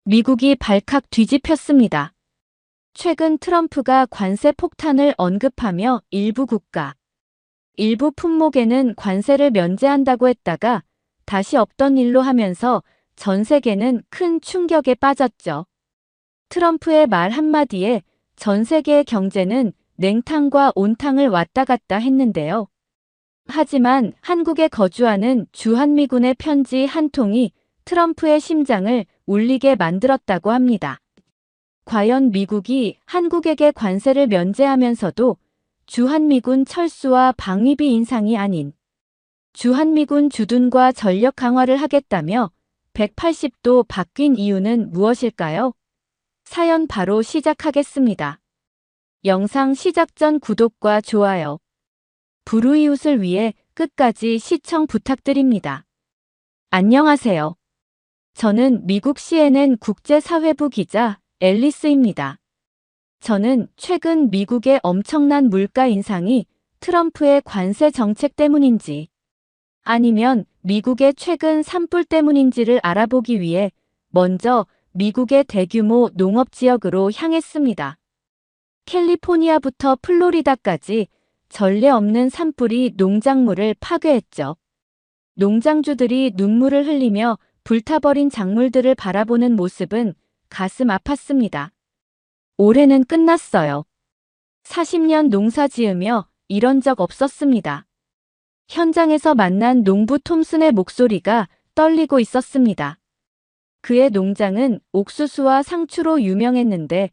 미국이 발칵 뒤집혔습니다. 최근 트럼프가 관세 폭탄을 언급하며 일부 국가, 일부 품목에는 관세를 면제한다고 했다가 다시 없던 일로 하면서 전 세계는 큰 충격에 빠졌죠. 트럼프의 말 한마디에 전 세계의 경제는 냉탕과 온탕을 왔다 갔다 했는데요. 하지만 한국에 거주하는 주한미군의 편지 한 통이 트럼프의 심장을 울리게 만들었다고 합니다. 과연 미국이 한국에게 관세를 면제하면서도 주한미군 철수와 방위비 인상이 아닌 주한미군 주둔과 전력 강화를 하겠다며 180도 바뀐 이유는 무엇일까요? 사연 바로 시작하겠습니다. 영상 시작 전 구독과 좋아요, 불우이웃을 위해 끝까지 시청 부탁드립니다. 안녕하세요. 저는 미국 CNN 국제사회부 기자 앨리스입니다. 저는 최근 미국의 엄청난 물가 인상이 트럼프의 관세 정책 때문인지 아니면 미국의 최근 산불 때문인지를 알아보기 위해 먼저 미국의 대규모 농업 지역으로 향했습니다. 캘리포니아부터 플로리다까지 전례 없는 산불이 농작물을 파괴했죠. 농장주들이 눈물을 흘리며 불타버린 작물들을 바라보는 모습은 가슴 아팠습니다. 올해는 끝났어요. 40년 농사 지으며 이런 적 없었습니다. 현장에서 만난 농부 톰슨의 목소리가 떨리고 있었습니다. 그의 농장은 옥수수와 상추로 유명했는데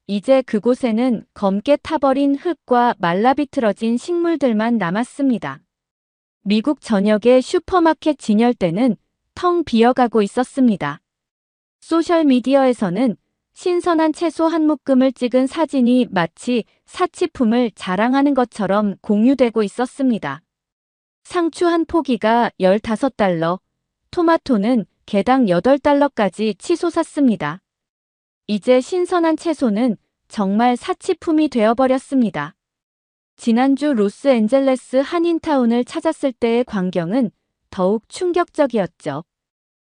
이제 그곳에는 검게 타버린 흙과 말라비틀어진 식물들만 남았습니다. 미국 전역의 슈퍼마켓 진열대는 텅 비어가고 있었습니다. 소셜미디어에서는 신선한 채소 한 묶음을 찍은 사진이 마치 사치품을 자랑하는 것처럼 공유되고 있었습니다. 상추 한 포기가 15달러, 토마토는 개당 8달러까지 치솟았습니다. 이제 신선한 채소는 정말 사치품이 되어버렸습니다. 지난주 로스앤젤레스 한인타운을 찾았을 때의 광경은 더욱 충격적이었죠.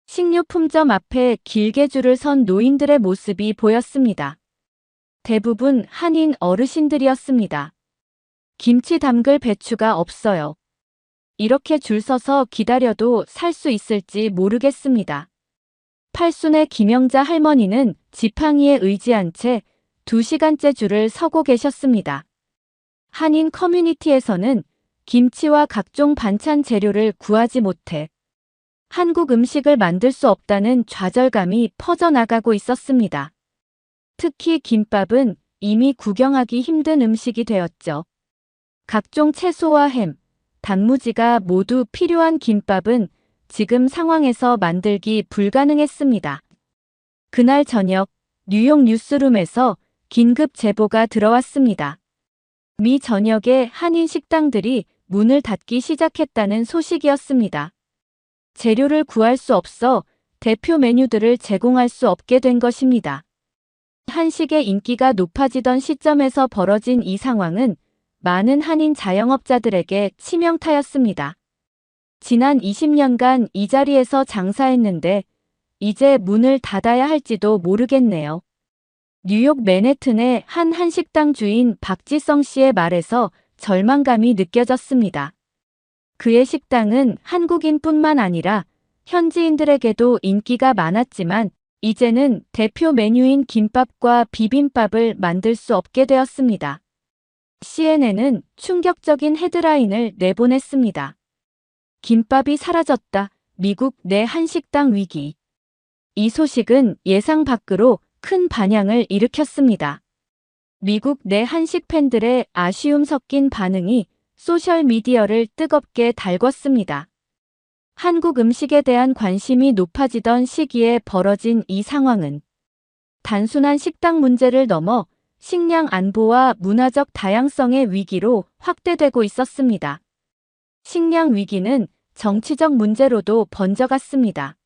식료품점 앞에 길게 줄을 선 노인들의 모습이 보였습니다. 대부분 한인 어르신들이었습니다. 김치 담글 배추가 없어요. 이렇게 줄 서서 기다려도 살 수 있을지 모르겠습니다. 팔순의 김영자 할머니는 지팡이에 의지한 채 2시간째 줄을 서고 계셨습니다. 한인 커뮤니티에서는 김치와 각종 반찬 재료를 구하지 못해 한국 음식을 만들 수 없다는 좌절감이 퍼져나가고 있었습니다. 특히 김밥은 이미 구경하기 힘든 음식이 되었죠. 각종 채소와 햄, 단무지가 모두 필요한 김밥은 지금 상황에서 만들기 불가능했습니다. 그날 저녁 뉴욕 뉴스룸에서 긴급 제보가 들어왔습니다. 미 전역의 한인 식당들이 문을 닫기 시작했다는 소식이었습니다. 재료를 구할 수 없어 대표 메뉴들을 제공할 수 없게 된 것입니다. 한식의 인기가 높아지던 시점에서 벌어진 이 상황은 많은 한인 자영업자들에게 치명타였습니다. 지난 20년간 이 자리에서 장사했는데 이제 문을 닫아야 할지도 모르겠네요. 뉴욕 맨해튼의 한 한식당 주인 박지성 씨의 말에서 절망감이 느껴졌습니다. 그의 식당은 한국인뿐만 아니라 현지인들에게도 인기가 많았지만 이제는 대표 메뉴인 김밥과 비빔밥을 만들 수 없게 되었습니다. CNN은 충격적인 헤드라인을 내보냈습니다. 김밥이 사라졌다. 미국 내 한식당 위기. 이 소식은 예상 밖으로 큰 반향을 일으켰습니다. 미국 내 한식 팬들의 아쉬움 섞인 반응이 소셜미디어를 뜨겁게 달궜습니다. 한국 음식에 대한 관심이 높아지던 시기에 벌어진 이 상황은 단순한 식당 문제를 넘어 식량 안보와 문화적 다양성의 위기로 확대되고 있었습니다. 식량 위기는 정치적 문제로도 번져갔습니다.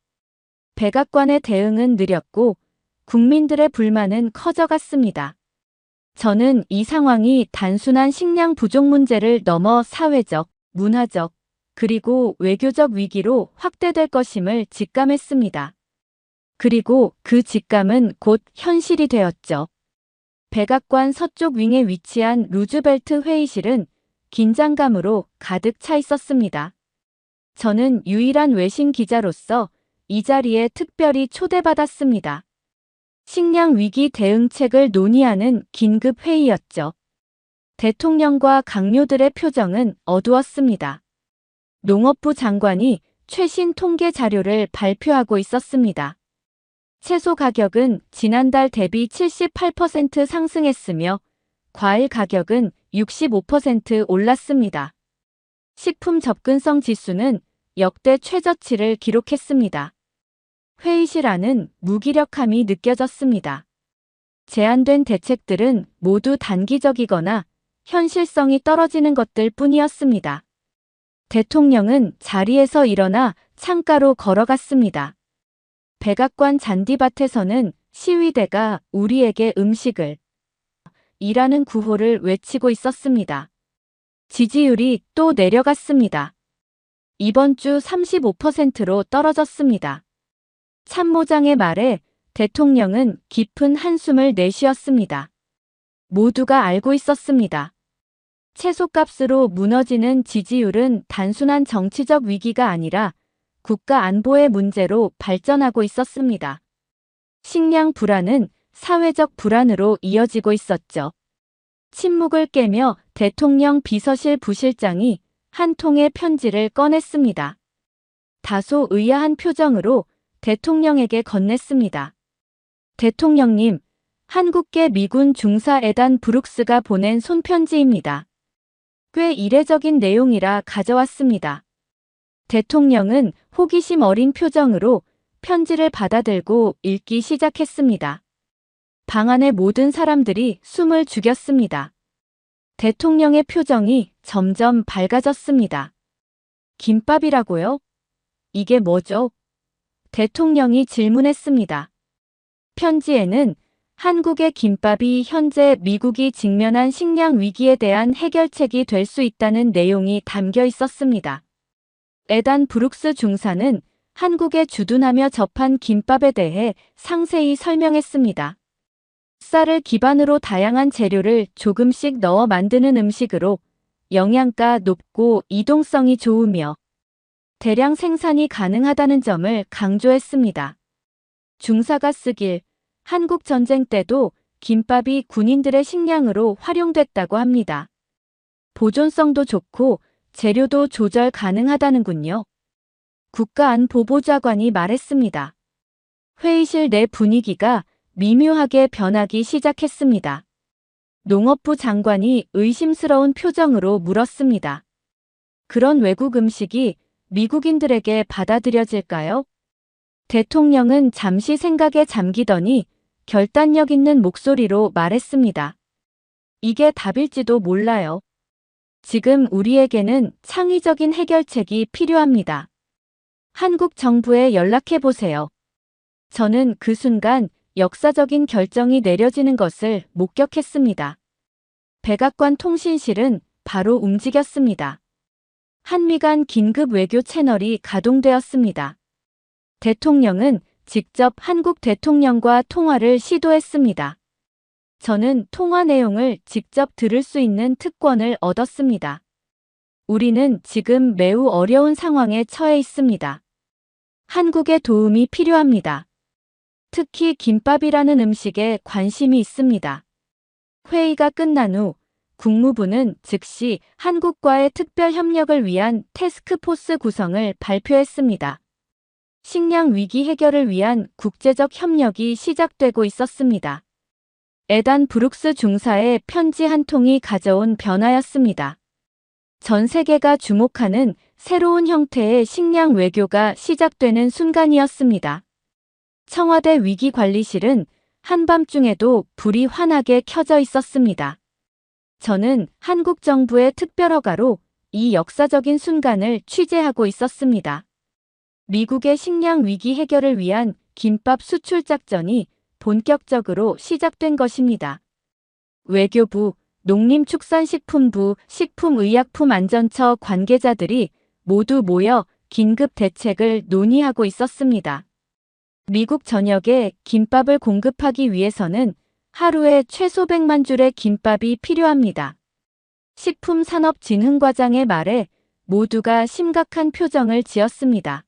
백악관의 대응은 느렸고 국민들의 불만은 커져갔습니다. 저는 이 상황이 단순한 식량 부족 문제를 넘어 사회적, 문화적, 그리고 외교적 위기로 확대될 것임을 직감했습니다. 그리고 그 직감은 곧 현실이 되었죠. 백악관 서쪽 윙에 위치한 루즈벨트 회의실은 긴장감으로 가득 차 있었습니다. 저는 유일한 외신 기자로서 이 자리에 특별히 초대받았습니다. 식량 위기 대응책을 논의하는 긴급 회의였죠. 대통령과 강요들의 표정은 어두웠습니다. 농업부 장관이 최신 통계 자료를 발표하고 있었습니다. 채소 가격은 지난달 대비 78% 상승했으며 과일 가격은 65% 올랐습니다. 식품 접근성 지수는 역대 최저치를 기록했습니다. 회의실 안은 무기력함이 느껴졌습니다. 제안된 대책들은 모두 단기적이거나 현실성이 떨어지는 것들 뿐이었습니다. 대통령은 자리에서 일어나 창가로 걸어갔습니다. 백악관 잔디밭에서는 시위대가 우리에게 음식을 이라는 구호를 외치고 있었습니다. 지지율이 또 내려갔습니다. 이번 주 35%로 떨어졌습니다. 참모장의 말에 대통령은 깊은 한숨을 내쉬었습니다. 모두가 알고 있었습니다. 채소값으로 무너지는 지지율은 단순한 정치적 위기가 아니라 국가 안보의 문제로 발전하고 있었습니다. 식량 불안은 사회적 불안으로 이어지고 있었죠. 침묵을 깨며 대통령 비서실 부실장이 한 통의 편지를 꺼냈습니다. 다소 의아한 표정으로 대통령에게 건넸습니다. 대통령님, 한국계 미군 중사 에단 브룩스가 보낸 손편지입니다. 꽤 이례적인 내용이라 가져왔습니다. 대통령은 호기심 어린 표정으로 편지를 받아들고 읽기 시작했습니다. 방 안의 모든 사람들이 숨을 죽였습니다. 대통령의 표정이 점점 밝아졌습니다. 김밥이라고요? 이게 뭐죠? 대통령이 질문했습니다. 편지에는 한국의 김밥이 현재 미국이 직면한 식량 위기에 대한 해결책이 될 수 있다는 내용이 담겨 있었습니다. 에단 브룩스 중사는 한국에 주둔하며 접한 김밥에 대해 상세히 설명했습니다. 쌀을 기반으로 다양한 재료를 조금씩 넣어 만드는 음식으로 영양가 높고 이동성이 좋으며 대량 생산이 가능하다는 점을 강조했습니다. 중사가 쓰길 한국 전쟁 때도 김밥이 군인들의 식량으로 활용됐다고 합니다. 보존성도 좋고 재료도 조절 가능하다는군요. 국가안보보좌관이 말했습니다. 회의실 내 분위기가 미묘하게 변하기 시작했습니다. 농업부 장관이 의심스러운 표정으로 물었습니다. 그런 외국 음식이 미국인들에게 받아들여질까요? 대통령은 잠시 생각에 잠기더니 결단력 있는 목소리로 말했습니다. 이게 답일지도 몰라요. 지금 우리에게는 창의적인 해결책이 필요합니다. 한국 정부에 연락해보세요. 저는 그 순간 역사적인 결정이 내려지는 것을 목격했습니다. 백악관 통신실은 바로 움직였습니다. 한미 간 긴급 외교 채널이 가동되었습니다. 대통령은 직접 한국 대통령과 통화를 시도했습니다. 저는 통화 내용을 직접 들을 수 있는 특권을 얻었습니다. 우리는 지금 매우 어려운 상황에 처해 있습니다. 한국의 도움이 필요합니다. 특히 김밥이라는 음식에 관심이 있습니다. 회의가 끝난 후 국무부는 즉시 한국과의 특별 협력을 위한 태스크포스 구성을 발표했습니다. 식량 위기 해결을 위한 국제적 협력이 시작되고 있었습니다. 에단 브룩스 중사의 편지 한 통이 가져온 변화였습니다. 전 세계가 주목하는 새로운 형태의 식량 외교가 시작되는 순간이었습니다. 청와대 위기관리실은 한밤중에도 불이 환하게 켜져 있었습니다. 저는 한국 정부의 특별허가로 이 역사적인 순간을 취재하고 있었습니다. 미국의 식량 위기 해결을 위한 김밥 수출 작전이 본격적으로 시작된 것입니다. 외교부, 농림축산식품부, 식품의약품안전처 관계자들이 모두 모여 긴급 대책을 논의하고 있었습니다. 미국 전역에 김밥을 공급하기 위해서는 하루에 최소 100만 줄의 김밥이 필요합니다. 식품산업진흥과장의 말에 모두가 심각한 표정을 지었습니다.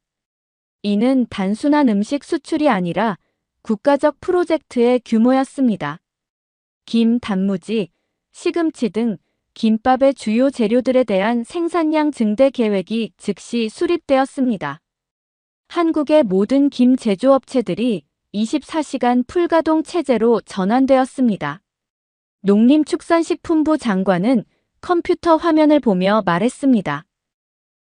이는 단순한 음식 수출이 아니라 국가적 프로젝트의 규모였습니다. 김, 단무지, 시금치 등 김밥의 주요 재료들에 대한 생산량 증대 계획이 즉시 수립되었습니다. 한국의 모든 김 제조업체들이 24시간 풀가동 체제로 전환되었습니다. 농림축산식품부 장관은 컴퓨터 화면을 보며 말했습니다.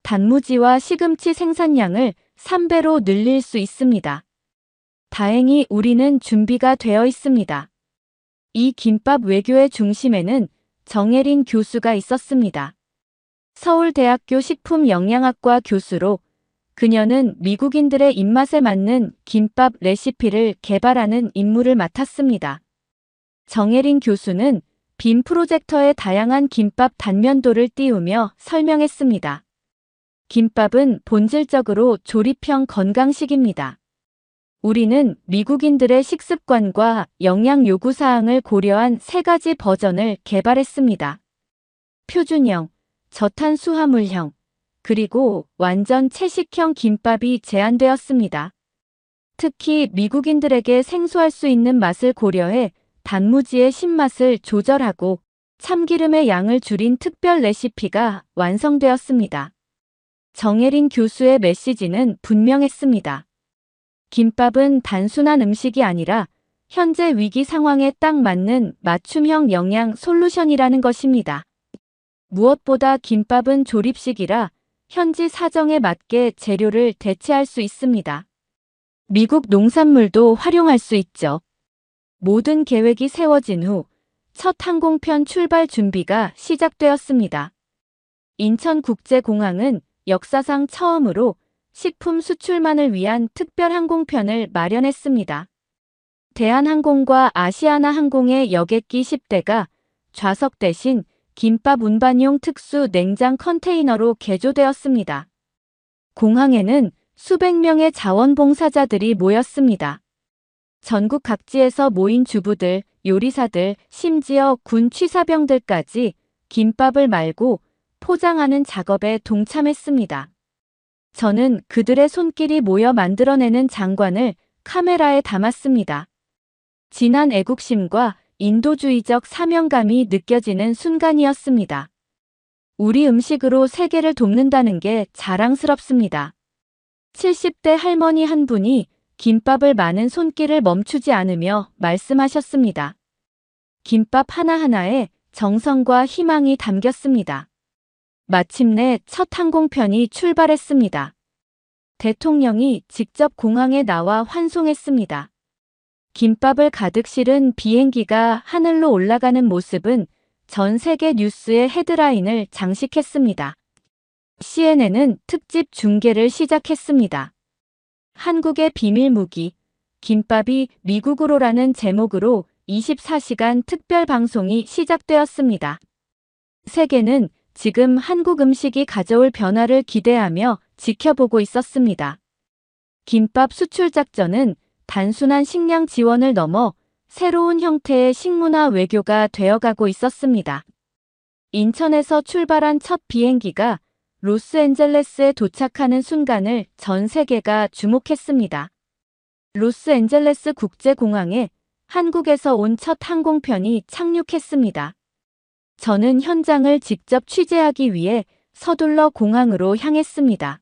단무지와 시금치 생산량을 3배로 늘릴 수 있습니다. 다행히 우리는 준비가 되어 있습니다. 이 김밥 외교의 중심에는 정혜린 교수가 있었습니다. 서울대학교 식품영양학과 교수로 그녀는 미국인들의 입맛에 맞는 김밥 레시피를 개발하는 임무를 맡았습니다. 정혜린 교수는 빔 프로젝터에 다양한 김밥 단면도를 띄우며 설명했습니다. 김밥은 본질적으로 조립형 건강식입니다. 우리는 미국인들의 식습관과 영양 요구 사항을 고려한 3가지 버전을 개발했습니다. 표준형, 저탄수화물형, 그리고 완전 채식형 김밥이 제안되었습니다. 특히 미국인들에게 생소할 수 있는 맛을 고려해 단무지의 신맛을 조절하고 참기름의 양을 줄인 특별 레시피가 완성되었습니다. 정혜린 교수의 메시지는 분명했습니다. 김밥은 단순한 음식이 아니라 현재 위기 상황에 딱 맞는 맞춤형 영양 솔루션이라는 것입니다. 무엇보다 김밥은 조립식이라 현지 사정에 맞게 재료를 대체할 수 있습니다. 미국 농산물도 활용할 수 있죠. 모든 계획이 세워진 후 첫 항공편 출발 준비가 시작되었습니다. 인천국제공항은 역사상 처음으로 식품 수출만을 위한 특별 항공편을 마련했습니다. 대한항공과 아시아나항공의 여객기 10대가 좌석 대신 김밥 운반용 특수 냉장 컨테이너로 개조되었습니다. 공항에는 수백 명의 자원봉사자들이 모였습니다. 전국 각지에서 모인 주부들, 요리사들, 심지어 군 취사병들까지 김밥을 말고 포장하는 작업에 동참했습니다. 저는 그들의 손길이 모여 만들어내는 장관을 카메라에 담았습니다. 진한 애국심과 인도주의적 사명감이 느껴지는 순간이었습니다. 우리 음식으로 세계를 돕는다는 게 자랑스럽습니다. 70대 할머니 한 분이 김밥을 마는 손길을 멈추지 않으며 말씀하셨습니다. 김밥 하나하나에 정성과 희망이 담겼습니다. 마침내 첫 항공편이 출발했습니다. 대통령이 직접 공항에 나와 환송했습니다. 김밥을 가득 실은 비행기가 하늘로 올라가는 모습은 전 세계 뉴스의 헤드라인을 장식했습니다. CNN은 특집 중계를 시작했습니다. 한국의 비밀무기, 김밥이 미국으로라는 제목으로 24시간 특별 방송이 시작되었습니다. 세계는 지금 한국 음식이 가져올 변화를 기대하며 지켜보고 있었습니다. 김밥 수출 작전은 단순한 식량 지원을 넘어 새로운 형태의 식문화 외교가 되어가고 있었습니다. 인천에서 출발한 첫 비행기가 로스앤젤레스에 도착하는 순간을 전 세계가 주목했습니다. 로스앤젤레스 국제공항에 한국에서 온 첫 항공편이 착륙했습니다. 저는 현장을 직접 취재하기 위해 서둘러 공항으로 향했습니다.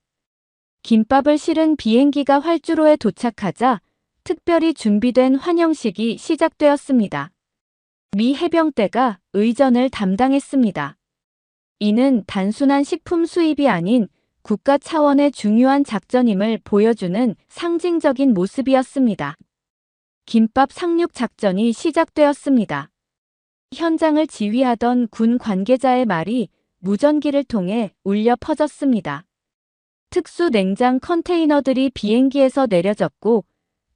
김밥을 실은 비행기가 활주로에 도착하자 특별히 준비된 환영식이 시작되었습니다. 미 해병대가 의전을 담당했습니다. 이는 단순한 식품 수입이 아닌 국가 차원의 중요한 작전임을 보여주는 상징적인 모습이었습니다. 김밥 상륙 작전이 시작되었습니다. 현장을 지휘하던 군 관계자의 말이 무전기를 통해 울려 퍼졌습니다. 특수 냉장 컨테이너들이 비행기에서 내려졌고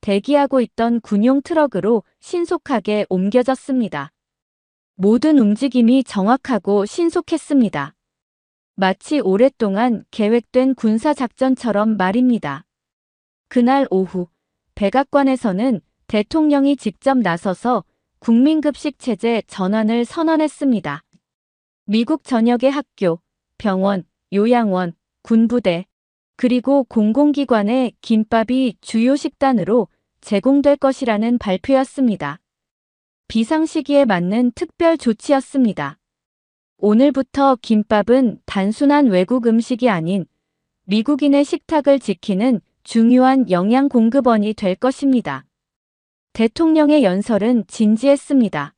대기하고 있던 군용 트럭으로 신속하게 옮겨졌습니다. 모든 움직임이 정확하고 신속했습니다. 마치 오랫동안 계획된 군사작전처럼 말입니다. 그날 오후 백악관에서는 대통령이 직접 나서서 국민급식 체제 전환을 선언했습니다. 미국 전역의 학교, 병원, 요양원, 군부대, 그리고 공공기관에 김밥이 주요 식단으로 제공될 것이라는 발표였습니다. 비상시기에 맞는 특별 조치였습니다. 오늘부터 김밥은 단순한 외국 음식이 아닌 미국인의 식탁을 지키는 중요한 영양 공급원이 될 것입니다. 대통령의 연설은 진지했습니다.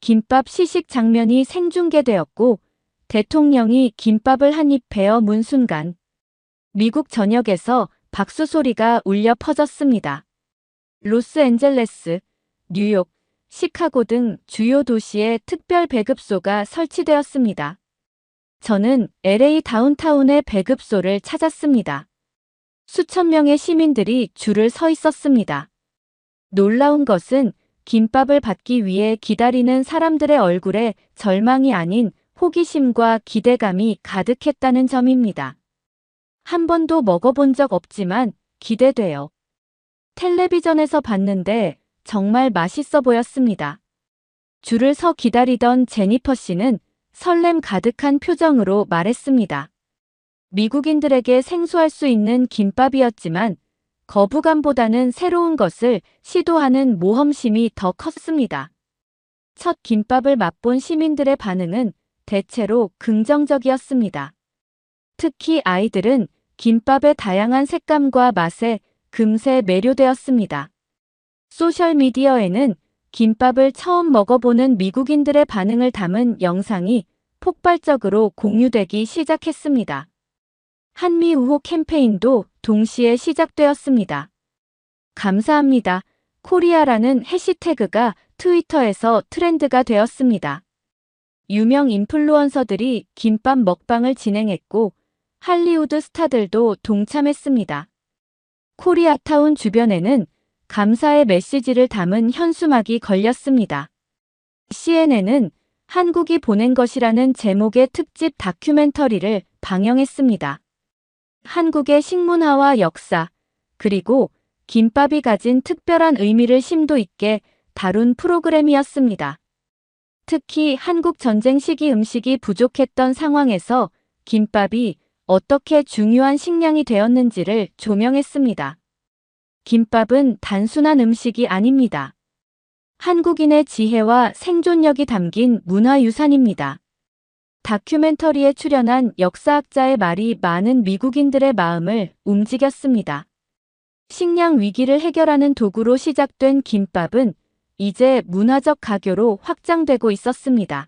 김밥 시식 장면이 생중계되었고 대통령이 김밥을 한 입 베어 문 순간 미국 전역에서 박수 소리가 울려 퍼졌습니다. 로스앤젤레스, 뉴욕, 시카고 등 주요 도시에 특별 배급소가 설치되었습니다. 저는 LA 다운타운의 배급소를 찾았습니다. 수천 명의 시민들이 줄을 서 있었습니다. 놀라운 것은 김밥을 받기 위해 기다리는 사람들의 얼굴에 절망이 아닌 호기심과 기대감이 가득했다는 점입니다. 한 번도 먹어본 적 없지만 기대돼요. 텔레비전에서 봤는데 정말 맛있어 보였습니다. 줄을 서 기다리던 제니퍼 씨는 설렘 가득한 표정으로 말했습니다. 미국인들에게 생소할 수 있는 김밥이었지만 거부감보다는 새로운 것을 시도하는 모험심이 더 컸습니다. 첫 김밥을 맛본 시민들의 반응은 대체로 긍정적이었습니다. 특히 아이들은 김밥의 다양한 색감과 맛에 금세 매료되었습니다. 소셜미디어에는 김밥을 처음 먹어보는 미국인들의 반응을 담은 영상이 폭발적으로 공유되기 시작했습니다. 한미 우호 캠페인도 동시에 시작되었습니다. 감사합니다. 코리아라는 해시태그가 트위터에서 트렌드가 되었습니다. 유명 인플루언서들이 김밥 먹방을 진행했고 할리우드 스타들도 동참했습니다. 코리아타운 주변에는 감사의 메시지를 담은 현수막이 걸렸습니다. CNN은 한국이 보낸 것이라는 제목의 특집 다큐멘터리를 방영했습니다. 한국의 식문화와 역사, 그리고 김밥이 가진 특별한 의미를 심도 있게 다룬 프로그램이었습니다. 특히 한국 전쟁 시기 음식이 부족했던 상황에서 김밥이 어떻게 중요한 식량이 되었는지를 조명했습니다. 김밥은 단순한 음식이 아닙니다. 한국인의 지혜와 생존력이 담긴 문화유산입니다. 다큐멘터리에 출연한 역사학자의 말이 많은 미국인들의 마음을 움직였습니다. 식량 위기를 해결하는 도구로 시작된 김밥은 이제 문화적 가교로 확장되고 있었습니다.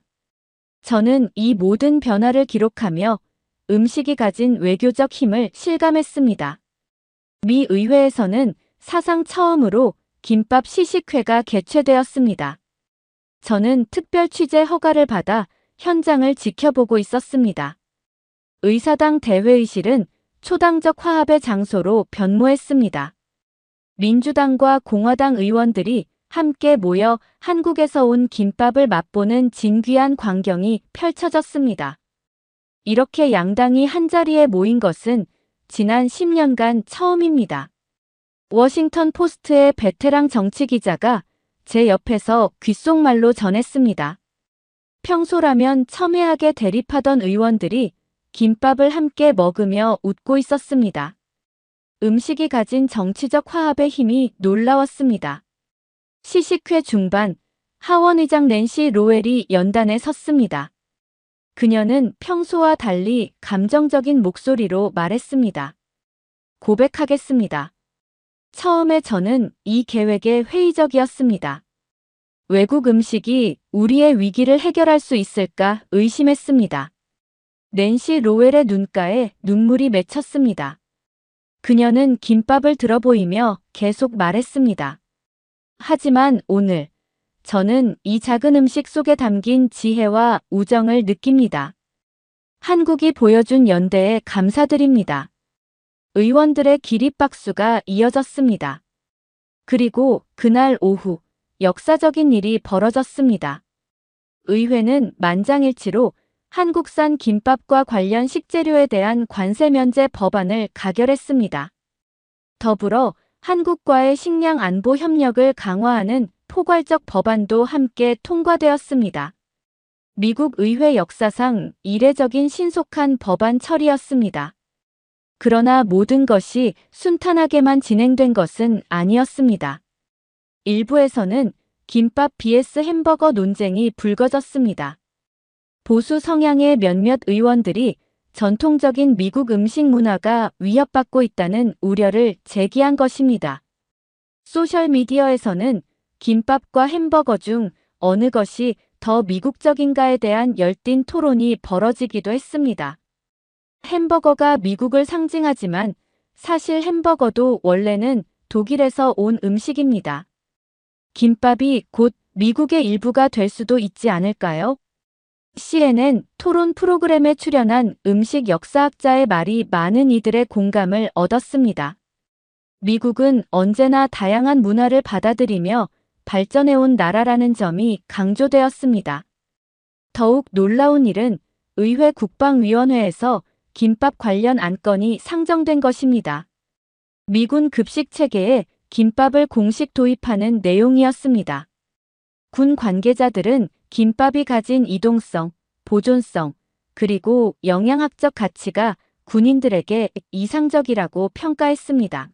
저는 이 모든 변화를 기록하며 음식이 가진 외교적 힘을 실감했습니다. 미 의회에서는 사상 처음으로 김밥 시식회가 개최되었습니다. 저는 특별 취재 허가를 받아 현장을 지켜보고 있었습니다. 의사당 대회의실은 초당적 화합의 장소로 변모했습니다. 민주당과 공화당 의원들이 함께 모여 한국에서 온 김밥을 맛보는 진귀한 광경이 펼쳐졌습니다. 이렇게 양당이 한자리에 모인 것은 지난 10년간 처음입니다. 워싱턴 포스트의 베테랑 정치기자가 제 옆에서 귓속말로 전했습니다. 평소라면 첨예하게 대립하던 의원들이 김밥을 함께 먹으며 웃고 있었습니다. 음식이 가진 정치적 화합의 힘이 놀라웠습니다. 시식회 중반, 하원 의장 낸시 로웰이 연단에 섰습니다. 그녀는 평소와 달리 감정적인 목소리로 말했습니다. 고백하겠습니다. 처음에 저는 이 계획에 회의적이었습니다. 외국 음식이 우리의 위기를 해결할 수 있을까 의심했습니다. 낸시 로웰의 눈가에 눈물이 맺혔습니다. 그녀는 김밥을 들어보이며 계속 말했습니다. 하지만 오늘 저는 이 작은 음식 속에 담긴 지혜와 우정을 느낍니다. 한국이 보여준 연대에 감사드립니다. 의원들의 기립박수가 이어졌습니다. 그리고 그날 오후 역사적인 일이 벌어졌습니다. 의회는 만장일치로 한국산 김밥과 관련 식재료에 대한 관세 면제 법안을 가결했습니다. 더불어 한국과의 식량 안보 협력을 강화하는 포괄적 법안도 함께 통과되었습니다. 미국 의회 역사상 이례적인 신속한 법안 처리였습니다. 그러나 모든 것이 순탄하게만 진행된 것은 아니었습니다. 일부에서는 김밥 vs 햄버거 논쟁이 불거졌습니다. 보수 성향의 몇몇 의원들이 전통적인 미국 음식 문화가 위협받고 있다는 우려를 제기한 것입니다. 소셜미디어에서는 김밥과 햄버거 중 어느 것이 더 미국적인가에 대한 열띤 토론이 벌어지기도 했습니다. 햄버거가 미국을 상징하지만 사실 햄버거도 원래는 독일에서 온 음식입니다. 김밥이 곧 미국의 일부가 될 수도 있지 않을까요? CNN 토론 프로그램에 출연한 음식 역사학자의 말이 많은 이들의 공감을 얻었습니다. 미국은 언제나 다양한 문화를 받아들이며 발전해온 나라라는 점이 강조되었습니다. 더욱 놀라운 일은 의회 국방위원회에서 김밥 관련 안건이 상정된 것입니다. 미군 급식 체계에 김밥을 공식 도입하는 내용이었습니다. 군 관계자들은 김밥이 가진 이동성, 보존성, 그리고 영양학적 가치가 군인들에게 이상적이라고 평가했습니다.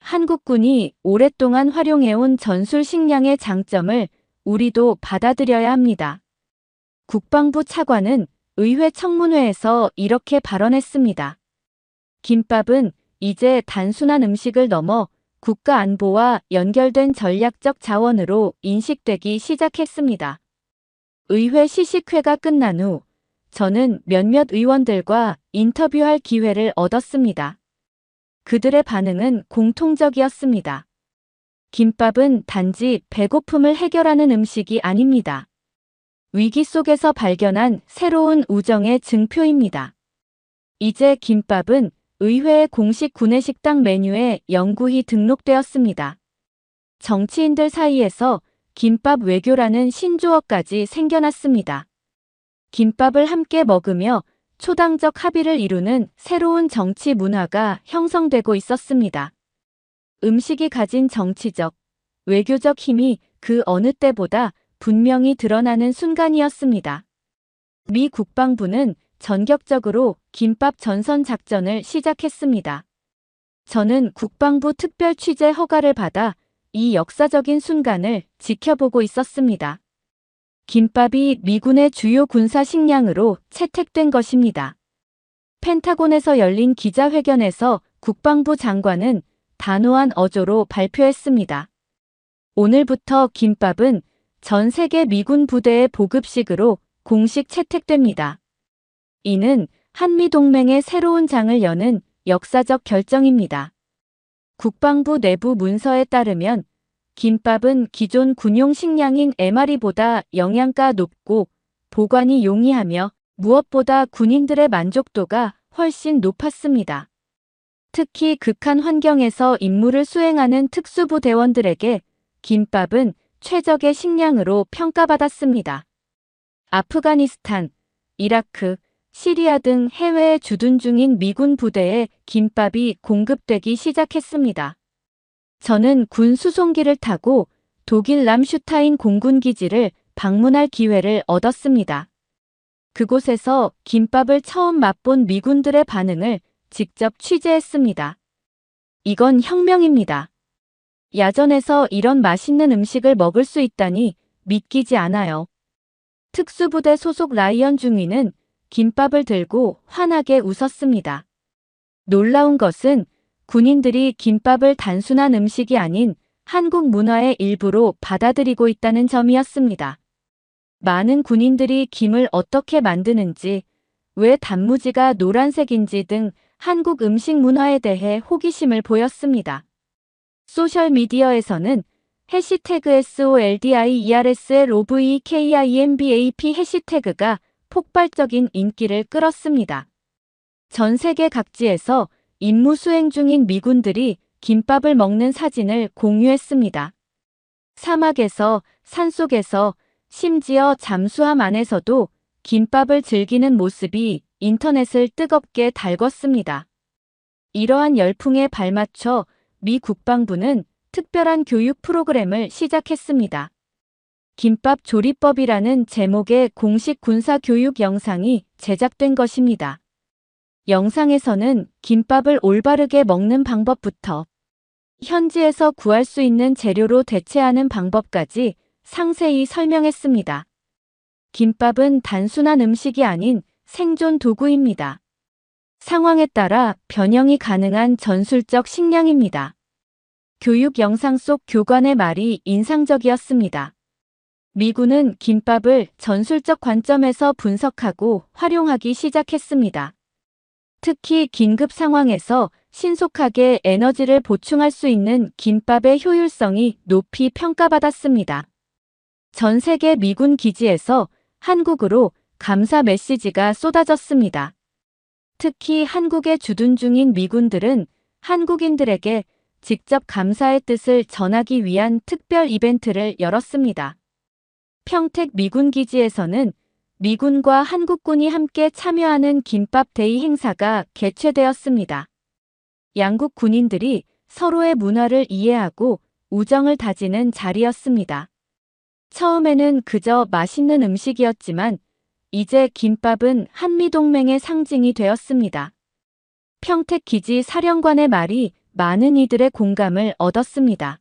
한국군이 오랫동안 활용해온 전술 식량의 장점을 우리도 받아들여야 합니다. 국방부 차관은 의회 청문회에서 이렇게 발언했습니다. 김밥은 이제 단순한 음식을 넘어 국가 안보와 연결된 전략적 자원으로 인식되기 시작했습니다. 의회 시식회가 끝난 후 저는 몇몇 의원들과 인터뷰할 기회를 얻었습니다. 그들의 반응은 공통적이었습니다. 김밥은 단지 배고픔을 해결하는 음식이 아닙니다. 위기 속에서 발견한 새로운 우정의 증표입니다. 이제 김밥은 의회의 공식 구내식당 메뉴에 영구히 등록되었습니다. 정치인들 사이에서 김밥 외교라는 신조어까지 생겨났습니다. 김밥을 함께 먹으며 초당적 합의를 이루는 새로운 정치 문화가 형성되고 있었습니다. 음식이 가진 정치적, 외교적 힘이 그 어느 때보다 분명히 드러나는 순간이었습니다. 미 국방부는 전격적으로 김밥 전선 작전을 시작했습니다. 저는 국방부 특별 취재 허가를 받아 이 역사적인 순간을 지켜보고 있었습니다. 김밥이 미군의 주요 군사 식량으로 채택된 것입니다. 펜타곤에서 열린 기자회견에서 국방부 장관은 단호한 어조로 발표했습니다. 오늘부터 김밥은 전 세계 미군 부대의 보급식으로 공식 채택됩니다. 이는 한미동맹의 새로운 장을 여는 역사적 결정입니다. 국방부 내부 문서에 따르면 김밥은 기존 군용 식량인 MRE보다 영양가 높고 보관이 용이하며 무엇보다 군인들의 만족도가 훨씬 높았습니다. 특히 극한 환경에서 임무를 수행하는 특수부대원들에게 김밥은 최적의 식량으로 평가받았습니다. 아프가니스탄, 이라크, 시리아 등 해외에 주둔 중인 미군 부대에 김밥이 공급되기 시작했습니다. 저는 군 수송기를 타고 독일 람슈타인 공군기지를 방문할 기회를 얻었습니다. 그곳에서 김밥을 처음 맛본 미군들의 반응을 직접 취재했습니다. 이건 혁명입니다. 야전에서 이런 맛있는 음식을 먹을 수 있다니 믿기지 않아요. 특수부대 소속 라이언 중위는 김밥을 들고 환하게 웃었습니다. 놀라운 것은 군인들이 김밥을 단순한 음식이 아닌 한국 문화의 일부로 받아들이고 있다는 점이었습니다. 많은 군인들이 김을 어떻게 만드는지, 왜 단무지가 노란색인지 등 한국 음식 문화에 대해 호기심을 보였습니다. 소셜미디어에서는 해시태그 SOLDIERSLOVEKIMBAP 해시태그가 폭발적인 인기를 끌었습니다. 전 세계 각지에서 임무 수행 중인 미군들이 김밥을 먹는 사진을 공유했습니다. 사막에서, 산속에서, 심지어 잠수함 안에서도 김밥을 즐기는 모습이 인터넷을 뜨겁게 달궜습니다. 이러한 열풍에 발맞춰 미 국방부는 특별한 교육 프로그램을 시작했습니다. 김밥 조리법이라는 제목의 공식 군사 교육 영상이 제작된 것입니다. 영상에서는 김밥을 올바르게 먹는 방법부터 현지에서 구할 수 있는 재료로 대체하는 방법까지 상세히 설명했습니다. 김밥은 단순한 음식이 아닌 생존 도구입니다. 상황에 따라 변형이 가능한 전술적 식량입니다. 교육 영상 속 교관의 말이 인상적이었습니다. 미군은 김밥을 전술적 관점에서 분석하고 활용하기 시작했습니다. 특히 긴급 상황에서 신속하게 에너지를 보충할 수 있는 김밥의 효율성이 높이 평가받았습니다. 전 세계 미군 기지에서 한국으로 감사 메시지가 쏟아졌습니다. 특히 한국에 주둔 중인 미군들은 한국인들에게 직접 감사의 뜻을 전하기 위한 특별 이벤트를 열었습니다. 평택 미군 기지에서는 미군과 한국군이 함께 참여하는 김밥 데이 행사가 개최되었습니다. 양국 군인들이 서로의 문화를 이해하고 우정을 다지는 자리였습니다. 처음에는 그저 맛있는 음식이었지만 이제 김밥은 한미동맹의 상징이 되었습니다. 평택 기지 사령관의 말이 많은 이들의 공감을 얻었습니다.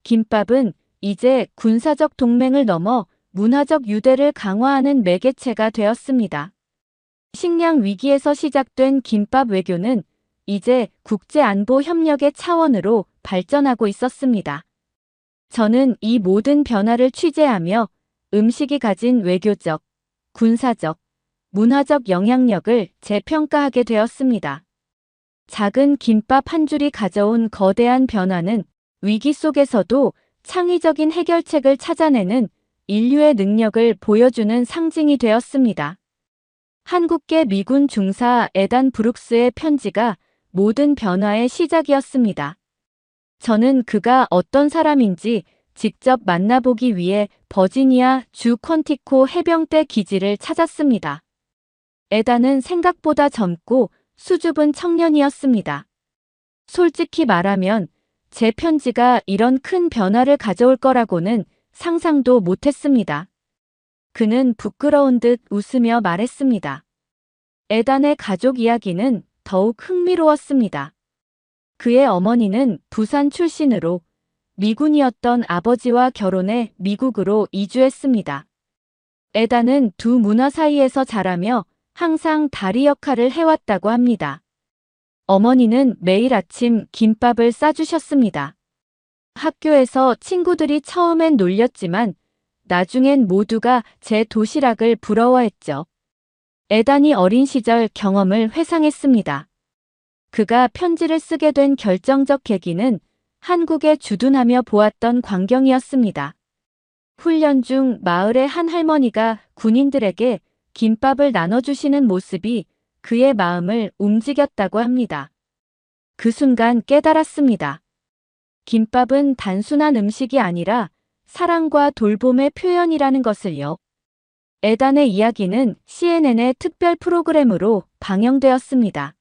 김밥은 이제 군사적 동맹을 넘어 문화적 유대를 강화하는 매개체가 되었습니다. 식량 위기에서 시작된 김밥 외교는 이제 국제안보 협력의 차원으로 발전하고 있었습니다. 저는 이 모든 변화를 취재하며 음식이 가진 외교적, 군사적, 문화적 영향력을 재평가하게 되었습니다. 작은 김밥 한 줄이 가져온 거대한 변화는 위기 속에서도 창의적인 해결책을 찾아내는 인류의 능력을 보여주는 상징이 되었습니다. 한국계 미군 중사 에단 브룩스의 편지가 모든 변화의 시작이었습니다. 저는 그가 어떤 사람인지 직접 만나보기 위해 버지니아 주 퀀티코 해병대 기지를 찾았습니다. 에단은 생각보다 젊고 수줍은 청년이었습니다. 솔직히 말하면 제 편지가 이런 큰 변화를 가져올 거라고는 상상도 못했습니다. 그는 부끄러운 듯 웃으며 말했습니다. 에단의 가족 이야기는 더욱 흥미로웠습니다. 그의 어머니는 부산 출신으로 미군이었던 아버지와 결혼해 미국으로 이주했습니다. 에단은 두 문화 사이에서 자라며 항상 다리 역할을 해왔다고 합니다. 어머니는 매일 아침 김밥을 싸주셨습니다. 학교에서 친구들이 처음엔 놀렸지만 나중엔 모두가 제 도시락을 부러워했죠. 에단이 어린 시절 경험을 회상했습니다. 그가 편지를 쓰게 된 결정적 계기는 한국에 주둔하며 보았던 광경이었습니다. 훈련 중 마을의 한 할머니가 군인들에게 김밥을 나눠주시는 모습이 그의 마음을 움직였다고 합니다. 그 순간 깨달았습니다. 김밥은 단순한 음식이 아니라 사랑과 돌봄의 표현이라는 것을요. 에단의 이야기는 CNN의 특별 프로그램으로 방영되었습니다.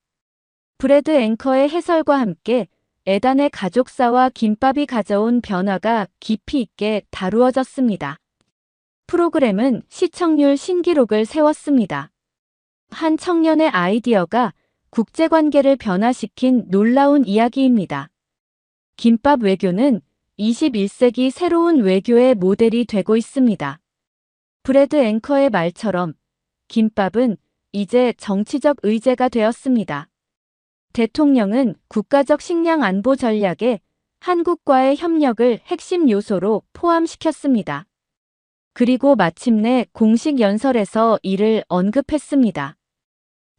브래드 앵커의 해설과 함께 에단의 가족사와 김밥이 가져온 변화가 깊이 있게 다루어졌습니다. 프로그램은 시청률 신기록을 세웠습니다. 한 청년의 아이디어가 국제관계를 변화시킨 놀라운 이야기입니다. 김밥 외교는 21세기 새로운 외교의 모델이 되고 있습니다. 브래드 앵커의 말처럼 김밥은 이제 정치적 의제가 되었습니다. 대통령은 국가적 식량 안보 전략에 한국과의 협력을 핵심 요소로 포함시켰습니다. 그리고 마침내 공식 연설에서 이를 언급했습니다.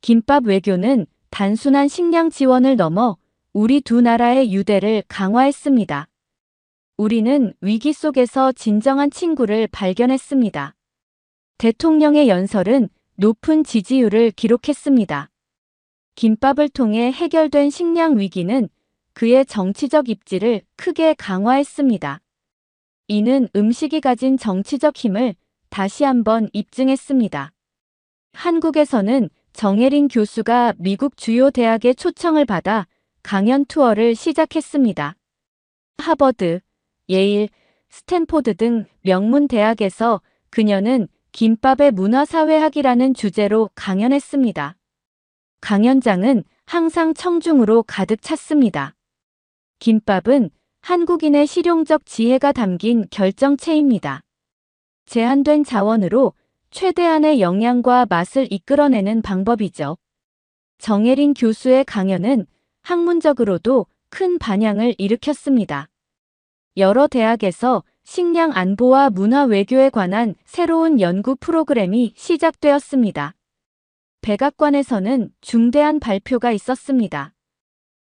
김밥 외교는 단순한 식량 지원을 넘어 우리 두 나라의 유대를 강화했습니다. 우리는 위기 속에서 진정한 친구를 발견했습니다. 대통령의 연설은 높은 지지율을 기록했습니다. 김밥을 통해 해결된 식량 위기는 그의 정치적 입지를 크게 강화했습니다. 이는 음식이 가진 정치적 힘을 다시 한번 입증했습니다. 한국에서는 정혜린 교수가 미국 주요 대학의 초청을 받아 강연 투어를 시작했습니다. 하버드, 예일, 스탠포드 등 명문 대학에서 그녀는 김밥의 문화사회학이라는 주제로 강연했습니다. 강연장은 항상 청중으로 가득 찼습니다. 김밥은 한국인의 실용적 지혜가 담긴 결정체입니다. 제한된 자원으로 최대한의 영양과 맛을 이끌어내는 방법이죠. 정혜린 교수의 강연은 학문적으로도 큰 반향을 일으켰습니다. 여러 대학에서 식량 안보와 문화 외교에 관한 새로운 연구 프로그램이 시작되었습니다. 백악관에서는 중대한 발표가 있었습니다.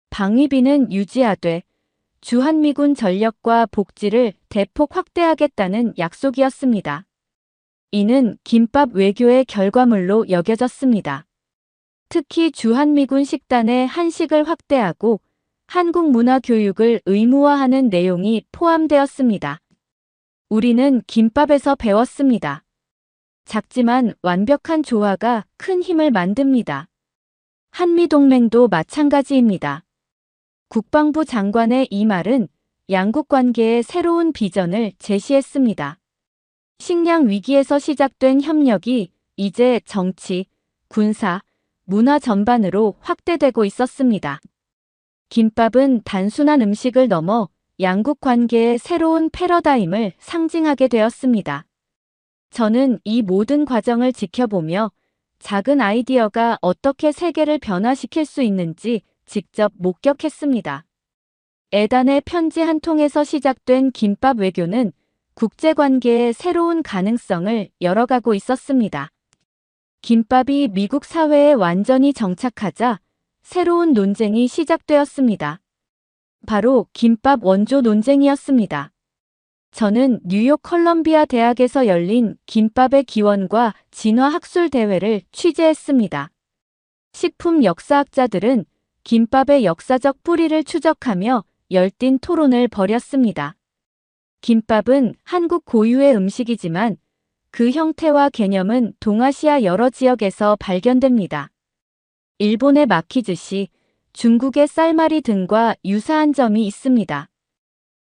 방위비는 유지하되 주한미군 전력과 복지를 대폭 확대하겠다는 약속이었습니다. 이는 김밥 외교의 결과물로 여겨졌습니다. 특히 주한미군 식단의 한식을 확대하고 한국 문화 교육을 의무화하는 내용이 포함되었습니다. 우리는 김밥에서 배웠습니다. 작지만 완벽한 조화가 큰 힘을 만듭니다. 한미동맹도 마찬가지입니다. 국방부 장관의 이 말은 양국 관계의 새로운 비전을 제시했습니다. 식량 위기에서 시작된 협력이 이제 정치, 군사, 문화 전반으로 확대되고 있었습니다. 김밥은 단순한 음식을 넘어 양국 관계의 새로운 패러다임을 상징하게 되었습니다. 저는 이 모든 과정을 지켜보며 작은 아이디어가 어떻게 세계를 변화시킬 수 있는지 직접 목격했습니다. 에단의 편지 한 통에서 시작된 김밥 외교는 국제관계의 새로운 가능성을 열어가고 있었습니다. 김밥이 미국 사회에 완전히 정착하자 새로운 논쟁이 시작되었습니다. 바로 김밥 원조 논쟁이었습니다. 저는 뉴욕 컬럼비아 대학에서 열린 김밥의 기원과 진화 학술 대회를 취재했습니다. 식품 역사학자들은 김밥의 역사적 뿌리를 추적하며 열띤 토론을 벌였습니다. 김밥은 한국 고유의 음식이지만 그 형태와 개념은 동아시아 여러 지역에서 발견됩니다. 일본의 마키즈시, 중국의 쌀마리 등과 유사한 점이 있습니다.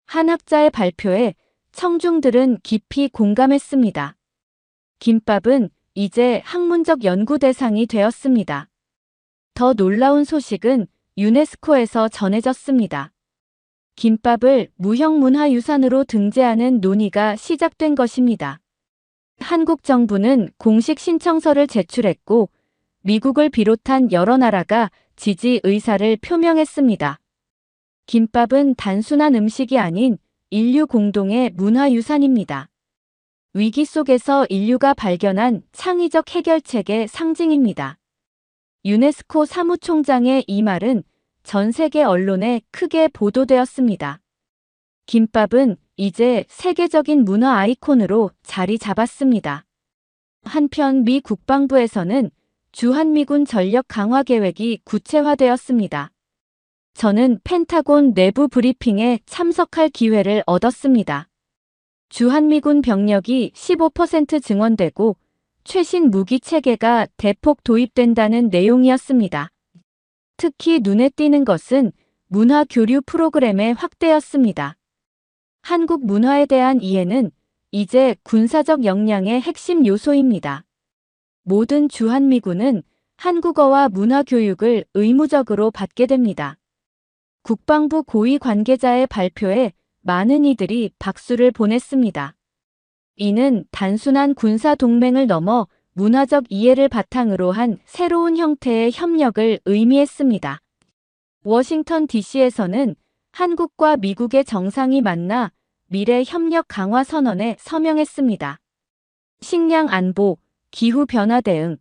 한 학자의 발표에 청중들은 깊이 공감했습니다. 김밥은 이제 학문적 연구 대상이 되었습니다. 더 놀라운 소식은 유네스코에서 전해졌습니다. 김밥을 무형문화유산으로 등재하는 논의가 시작된 것입니다. 한국 정부는 공식 신청서를 제출했고 미국을 비롯한 여러 나라가 지지 의사를 표명했습니다. 김밥은 단순한 음식이 아닌 인류 공동의 문화유산입니다. 위기 속에서 인류가 발견한 창의적 해결책의 상징입니다. 유네스코 사무총장의 이 말은 전 세계 언론에 크게 보도되었습니다. 김밥은 이제 세계적인 문화 아이콘으로 자리 잡았습니다. 한편 미 국방부에서는 주한미군 전력 강화 계획이 구체화되었습니다. 저는 펜타곤 내부 브리핑에 참석할 기회를 얻었습니다. 주한미군 병력이 15% 증원되고 최신 무기 체계가 대폭 도입된다는 내용이었습니다. 특히 눈에 띄는 것은 문화 교류 프로그램의 확대였습니다. 한국 문화에 대한 이해는 이제 군사적 역량의 핵심 요소입니다. 모든 주한미군은 한국어와 문화 교육을 의무적으로 받게 됩니다. 국방부 고위 관계자의 발표에 많은 이들이 박수를 보냈습니다. 이는 단순한 군사 동맹을 넘어 문화적 이해를 바탕으로 한 새로운 형태의 협력을 의미했습니다. 워싱턴 DC에서는 한국과 미국의 정상이 만나 미래 협력 강화 선언에 서명했습니다. 식량 안보, 기후 변화 대응,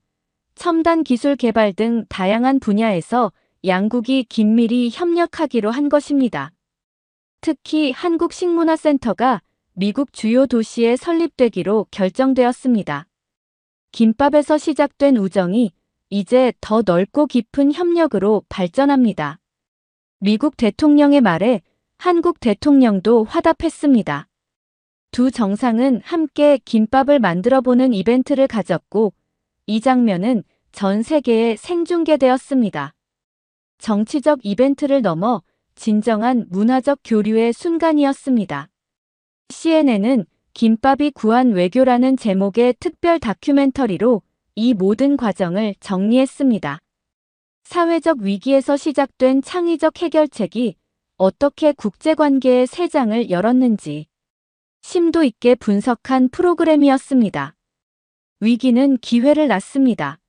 첨단 기술 개발 등 다양한 분야에서 양국이 긴밀히 협력하기로 한 것입니다. 특히 한국식문화센터가 미국 주요 도시에 설립되기로 결정되었습니다. 김밥에서 시작된 우정이 이제 더 넓고 깊은 협력으로 발전합니다. 미국 대통령의 말에 한국 대통령도 화답했습니다. 두 정상은 함께 김밥을 만들어보는 이벤트를 가졌고 이 장면은 전 세계에 생중계되었습니다. 정치적 이벤트를 넘어 진정한 문화적 교류의 순간이었습니다. CNN은 김밥이 구한 외교라는 제목의 특별 다큐멘터리로 이 모든 과정을 정리했습니다. 사회적 위기에서 시작된 창의적 해결책이 어떻게 국제관계의 새 장을 열었는지 심도 있게 분석한 프로그램이었습니다. 위기는 기회를 낳습니다.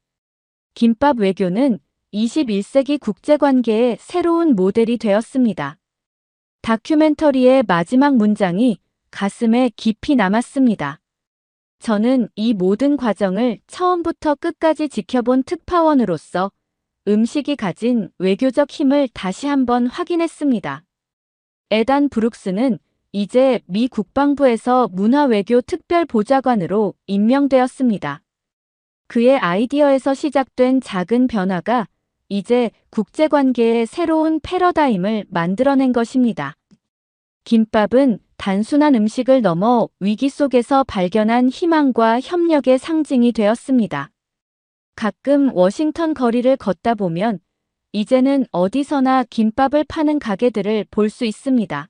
김밥 외교는 21세기 국제관계의 새로운 모델이 되었습니다. 다큐멘터리의 마지막 문장이 가슴에 깊이 남았습니다. 저는 이 모든 과정을 처음부터 끝까지 지켜본 특파원으로서 음식이 가진 외교적 힘을 다시 한번 확인했습니다. 에단 브룩스는 이제 미 국방부에서 문화외교 특별보좌관으로 임명되었습니다. 그의 아이디어에서 시작된 작은 변화가 이제 국제관계의 새로운 패러다임을 만들어낸 것입니다. 김밥은 단순한 음식을 넘어 위기 속에서 발견한 희망과 협력의 상징이 되었습니다. 가끔 워싱턴 거리를 걷다 보면 이제는 어디서나 김밥을 파는 가게들을 볼 수 있습니다.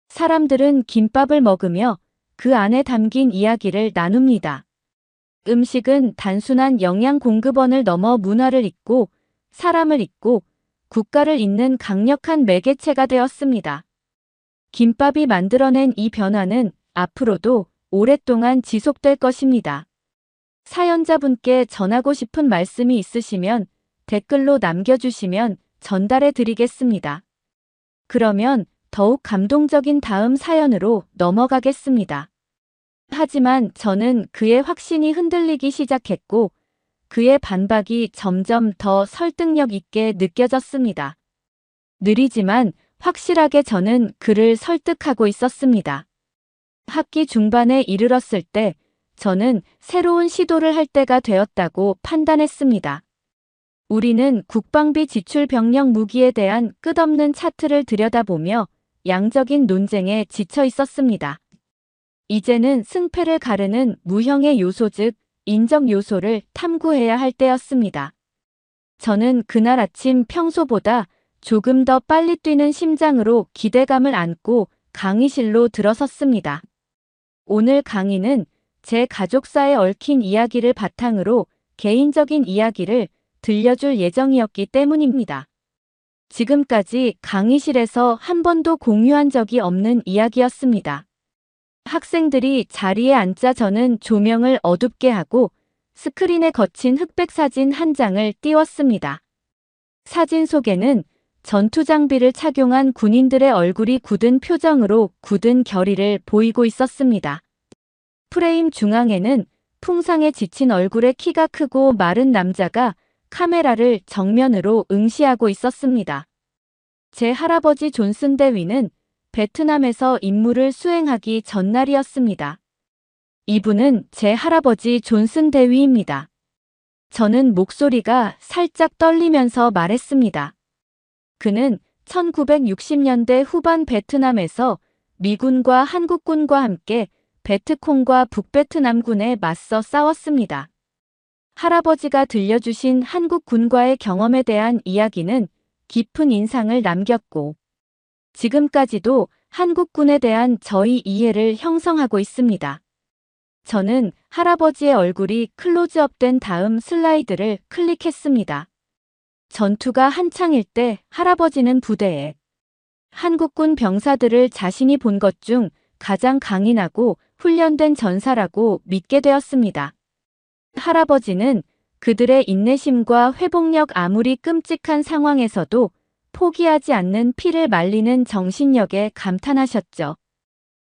사람들은 김밥을 먹으며 그 안에 담긴 이야기를 나눕니다. 음식은 단순한 영양 공급원을 넘어 문화를 잇고 사람을 잇고 국가를 잇는 강력한 매개체가 되었습니다. 김밥이 만들어낸 이 변화는 앞으로도 오랫동안 지속될 것입니다. 사연자분께 전하고 싶은 말씀이 있으시면 댓글로 남겨주시면 전달해 드리겠습니다. 그러면 더욱 감동적인 다음 사연으로 넘어가겠습니다. 하지만 저는 그의 확신이 흔들리기 시작했고 그의 반박이 점점 더 설득력 있게 느껴졌습니다. 느리지만 확실하게 저는 그를 설득하고 있었습니다. 학기 중반에 이르렀을 때 저는 새로운 시도를 할 때가 되었다고 판단했습니다. 우리는 국방비 지출 병력 무기에 대한 끝없는 차트를 들여다보며 양적인 논쟁에 지쳐 있었습니다. 이제는 승패를 가르는 무형의 요소 즉 인적 요소를 탐구해야 할 때였습니다. 저는 그날 아침 평소보다 조금 더 빨리 뛰는 심장으로 기대감을 안고 강의실로 들어섰습니다. 오늘 강의는 제 가족사에 얽힌 이야기를 바탕으로 개인적인 이야기를 들려줄 예정이었기 때문입니다. 지금까지 강의실에서 한 번도 공유한 적이 없는 이야기였습니다. 학생들이 자리에 앉자 저는 조명을 어둡게 하고 스크린에 거친 흑백 사진 한 장을 띄웠습니다. 사진 속에는 전투 장비를 착용한 군인들의 얼굴이 굳은 표정으로 굳은 결의를 보이고 있었습니다. 프레임 중앙에는 풍상에 지친 얼굴의 키가 크고 마른 남자가 카메라를 정면으로 응시하고 있었습니다. 제 할아버지 존슨 대위는 베트남에서 임무를 수행하기 전날이었습니다. 이분은 제 할아버지 존슨 대위입니다. 저는 목소리가 살짝 떨리면서 말했습니다. 그는 1960년대 후반 베트남에서 미군과 한국군과 함께 베트콩과 북베트남군에 맞서 싸웠습니다. 할아버지가 들려주신 한국군과의 경험에 대한 이야기는 깊은 인상을 남겼고 지금까지도 한국군에 대한 저희 이해를 형성하고 있습니다. 저는 할아버지의 얼굴이 클로즈업된 다음 슬라이드를 클릭했습니다. 전투가 한창일 때 할아버지는 부대에 한국군 병사들을 자신이 본 것 중 가장 강인하고 훈련된 전사라고 믿게 되었습니다. 할아버지는 그들의 인내심과 회복력 아무리 끔찍한 상황에서도 포기하지 않는 피를 말리는 정신력에 감탄하셨죠.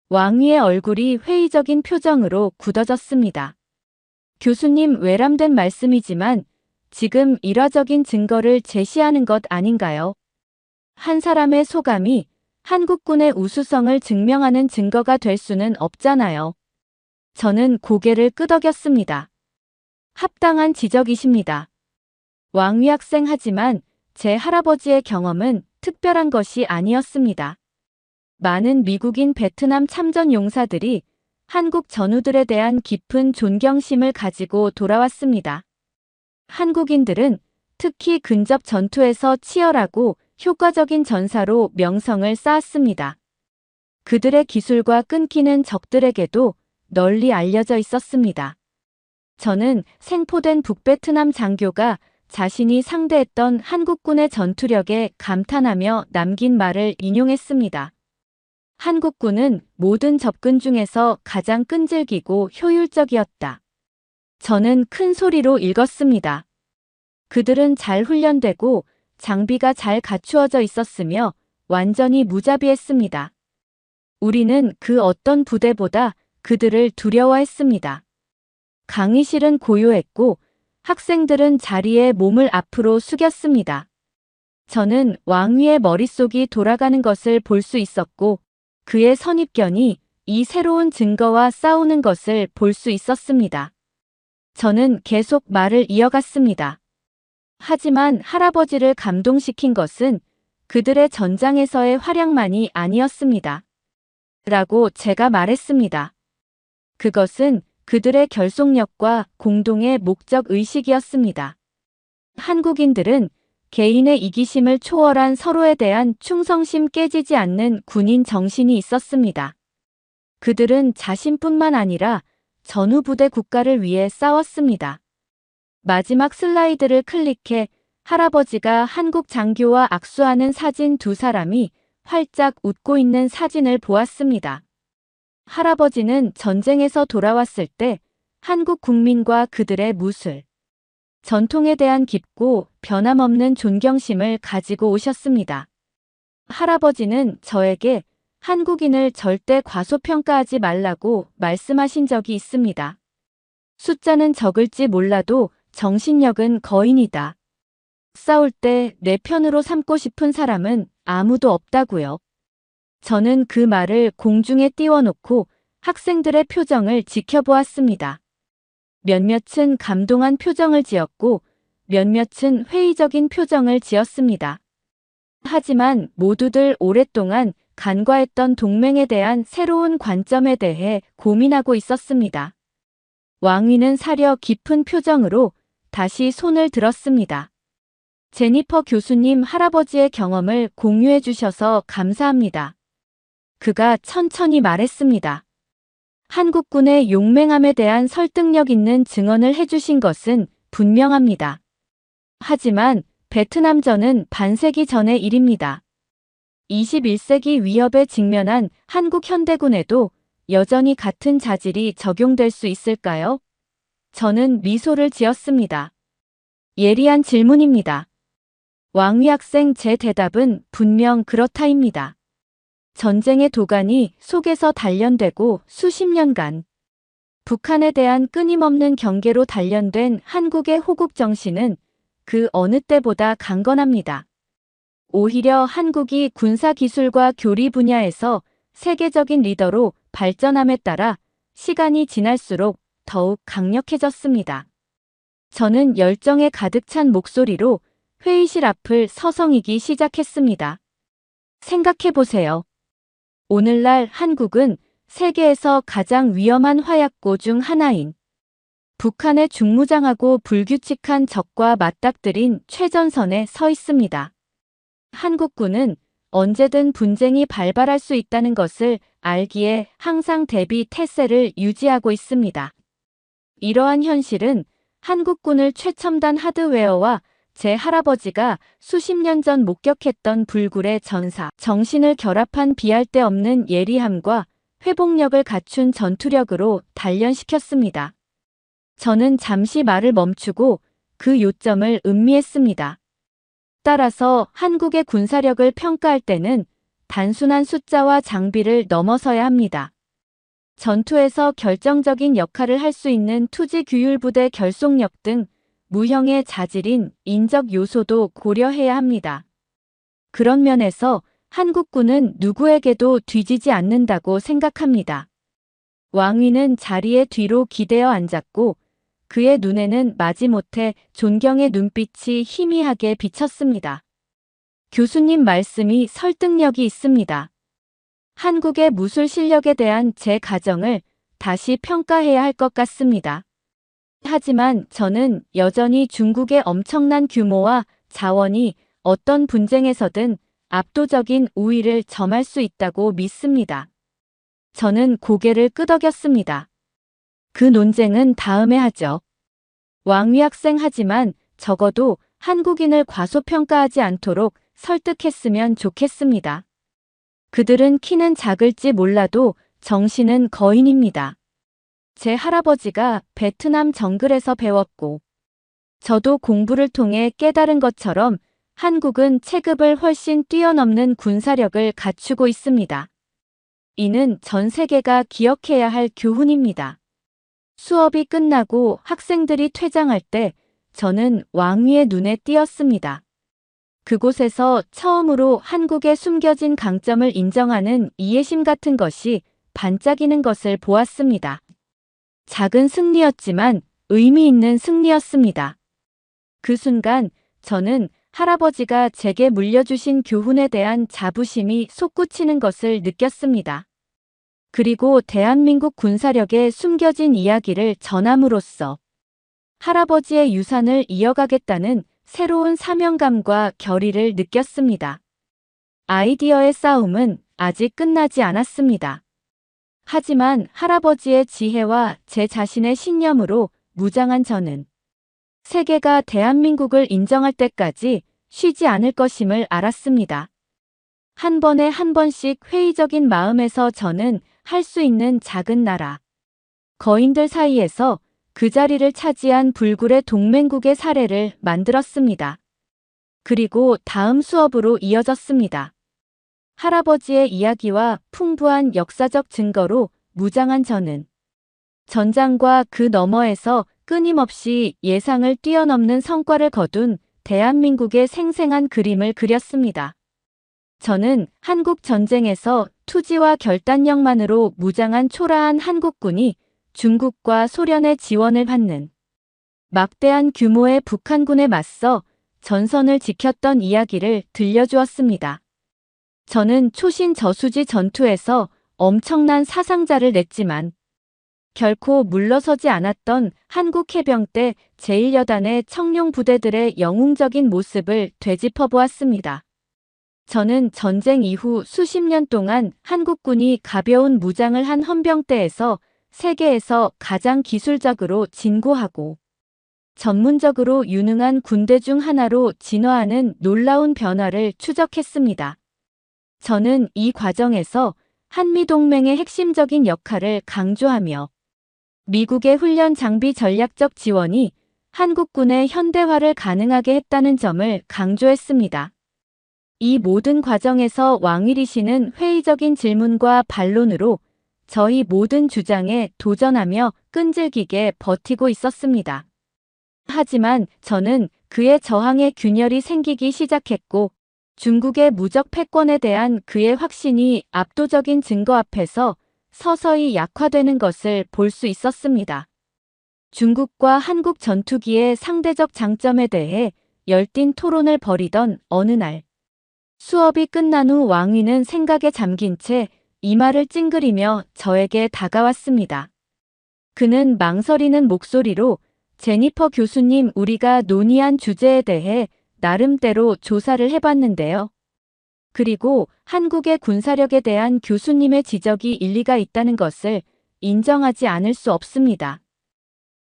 왕위의 얼굴이 회의적인 표정으로 굳어졌습니다. 교수님 외람된 말씀이지만 지금 일화적인 증거를 제시하는 것 아닌가요? 한 사람의 소감이 한국군의 우수성을 증명하는 증거가 될 수는 없잖아요. 저는 고개를 끄덕였습니다. 합당한 지적이십니다. 왕위 학생 하지만 제 할아버지의 경험은 특별한 것이 아니었습니다. 많은 미국인 베트남 참전 용사들이 한국 전우들에 대한 깊은 존경심을 가지고 돌아왔습니다. 한국인들은 특히 근접 전투에서 치열하고 효과적인 전사로 명성을 쌓았습니다. 그들의 기술과 끈기는 적들에게도 널리 알려져 있었습니다. 저는 생포된 북베트남 장교가 자신이 상대했던 한국군의 전투력에 감탄하며 남긴 말을 인용했습니다. 한국군은 모든 접근 중에서 가장 끈질기고 효율적이었다. 저는 큰 소리로 읽었습니다. 그들은 잘 훈련되고 장비가 잘 갖추어져 있었으며 완전히 무자비했습니다. 우리는 그 어떤 부대보다 그들을 두려워했습니다. 강의실은 고요했고 학생들은 자리에 몸을 앞으로 숙였습니다. 저는 왕위의 머릿속이 돌아가는 것을 볼 수 있었고 그의 선입견이 이 새로운 증거와 싸우는 것을 볼 수 있었습니다. 저는 계속 말을 이어갔습니다. 하지만 할아버지를 감동시킨 것은 그들의 전장에서의 활약만이 아니었습니다. 라고 제가 말했습니다. 그것은 그들의 결속력과 공동의 목적 의식이었습니다. 한국인들은 개인의 이기심을 초월한 서로에 대한 충성심 깨지지 않는 군인 정신이 있었습니다. 그들은 자신뿐만 아니라 전후부대 국가를 위해 싸웠습니다. 마지막 슬라이드를 클릭해 할아버지가 한국 장교와 악수하는 사진 두 사람이 활짝 웃고 있는 사진을 보았습니다. 할아버지는 전쟁에서 돌아왔을 때 한국 국민과 그들의 무술, 전통에 대한 깊고 변함없는 존경심을 가지고 오셨습니다. 할아버지는 저에게 한국인을 절대 과소평가하지 말라고 말씀하신 적이 있습니다. 숫자는 적을지 몰라도 정신력은 거인이다. 싸울 때 내 편으로 삼고 싶은 사람은 아무도 없다고요. 저는 그 말을 공중에 띄워놓고 학생들의 표정을 지켜보았습니다. 몇몇은 감동한 표정을 지었고 몇몇은 회의적인 표정을 지었습니다. 하지만 모두들 오랫동안 간과했던 동맹에 대한 새로운 관점에 대해 고민하고 있었습니다. 왕위는 사려 깊은 표정으로 다시 손을 들었습니다. 제니퍼 교수님, 할아버지의 경험을 공유해 주셔서 감사합니다. 그가 천천히 말했습니다. 한국군의 용맹함에 대한 설득력 있는 증언을 해주신 것은 분명합니다. 하지만 베트남전은 반세기 전의 일입니다. 21세기 위협에 직면한 한국 현대군에도 여전히 같은 자질이 적용될 수 있을까요? 저는 미소를 지었습니다. 예리한 질문입니다. 왕위 학생, 제 대답은 분명 그렇다입니다. 전쟁의 도가니 속에서 단련되고 수십 년간 북한에 대한 끊임없는 경계로 단련된 한국의 호국 정신은 그 어느 때보다 강건합니다. 오히려 한국이 군사기술과 교리 분야에서 세계적인 리더로 발전함에 따라 시간이 지날수록 더욱 강력해졌습니다. 저는 열정에 가득 찬 목소리로 회의실 앞을 서성이기 시작했습니다. 생각해보세요. 오늘날 한국은 세계에서 가장 위험한 화약고 중 하나인 북한의 중무장하고 불규칙한 적과 맞닥뜨린 최전선에 서 있습니다. 한국군은 언제든 분쟁이 발발할 수 있다는 것을 알기에 항상 대비 태세를 유지하고 있습니다. 이러한 현실은 한국군을 최첨단 하드웨어와 제 할아버지가 수십 년 전 목격했던 불굴의 전사, 정신을 결합한 비할 데 없는 예리함과 회복력을 갖춘 전투력으로 단련시켰습니다. 저는 잠시 말을 멈추고 그 요점을 음미했습니다. 따라서 한국의 군사력을 평가할 때는 단순한 숫자와 장비를 넘어서야 합니다. 전투에서 결정적인 역할을 할 수 있는 투지 규율부대 결속력 등 무형의 자질인 인적 요소도 고려해야 합니다. 그런 면에서 한국군은 누구에게도 뒤지지 않는다고 생각합니다. 왕위는 자리의 뒤로 기대어 앉았고 그의 눈에는 마지못해 존경의 눈빛이 희미하게 비쳤습니다. 교수님 말씀이 설득력이 있습니다. 한국의 무술 실력에 대한 제 가정을 다시 평가해야 할 것 같습니다. 하지만 저는 여전히 중국의 엄청난 규모와 자원이 어떤 분쟁에서든 압도적인 우위를 점할 수 있다고 믿습니다. 저는 고개를 끄덕였습니다. 그 논쟁은 다음에 하죠. 왕위 학생 하지만 적어도 한국인을 과소평가하지 않도록 설득했으면 좋겠습니다. 그들은 키는 작을지 몰라도 정신은 거인입니다. 제 할아버지가 베트남 정글에서 배웠고 저도 공부를 통해 깨달은 것처럼 한국은 체급을 훨씬 뛰어넘는 군사력을 갖추고 있습니다. 이는 전 세계가 기억해야 할 교훈입니다. 수업이 끝나고 학생들이 퇴장할 때 저는 왕위의 눈에 띄었습니다. 그곳에서 처음으로 한국의 숨겨진 강점을 인정하는 이해심 같은 것이 반짝이는 것을 보았습니다. 작은 승리였지만 의미 있는 승리였습니다. 그 순간 저는 할아버지가 제게 물려주신 교훈에 대한 자부심이 솟구치는 것을 느꼈습니다. 그리고 대한민국 군사력의 숨겨진 이야기를 전함으로써 할아버지의 유산을 이어가겠다는 새로운 사명감과 결의를 느꼈습니다. 아이디어의 싸움은 아직 끝나지 않았습니다. 하지만 할아버지의 지혜와 제 자신의 신념으로 무장한 저는 세계가 대한민국을 인정할 때까지 쉬지 않을 것임을 알았습니다. 한 번에 한 번씩 회의적인 마음에서 저는 할 수 있는 작은 나라, 거인들 사이에서 그 자리를 차지한 불굴의 동맹국의 사례를 만들었습니다. 그리고 다음 수업으로 이어졌습니다. 할아버지의 이야기와 풍부한 역사적 증거로 무장한 저는 전장과 그 너머에서 끊임없이 예상을 뛰어넘는 성과를 거둔 대한민국의 생생한 그림을 그렸습니다. 저는 한국 전쟁에서 투지와 결단력만으로 무장한 초라한 한국군이 중국과 소련의 지원을 받는 막대한 규모의 북한군에 맞서 전선을 지켰던 이야기를 들려주었습니다. 저는 초신 저수지 전투에서 엄청난 사상자를 냈지만 결코 물러서지 않았던 한국 해병대 제1여단의 청룡 부대들의 영웅적인 모습을 되짚어 보았습니다. 저는 전쟁 이후 수십 년 동안 한국군이 가벼운 무장을 한 헌병대에서 세계에서 가장 기술적으로 진고하고 전문적으로 유능한 군대 중 하나로 진화하는 놀라운 변화를 추적했습니다. 저는 이 과정에서 한미동맹의 핵심적인 역할을 강조하며 미국의 훈련 장비 전략적 지원이 한국군의 현대화를 가능하게 했다는 점을 강조했습니다. 이 모든 과정에서 왕위리 씨는 회의적인 질문과 반론으로 저희 모든 주장에 도전하며 끈질기게 버티고 있었습니다. 하지만 저는 그의 저항에 균열이 생기기 시작했고 중국의 무적 패권에 대한 그의 확신이 압도적인 증거 앞에서 서서히 약화되는 것을 볼 수 있었습니다. 중국과 한국 전투기의 상대적 장점에 대해 열띤 토론을 벌이던 어느 날 수업이 끝난 후 왕위는 생각에 잠긴 채 이마를 찡그리며 저에게 다가왔습니다. 그는 망설이는 목소리로 제니퍼 교수님, 우리가 논의한 주제에 대해 나름대로 조사를 해봤는데요. 그리고 한국의 군사력에 대한 교수님의 지적이 일리가 있다는 것을 인정하지 않을 수 없습니다.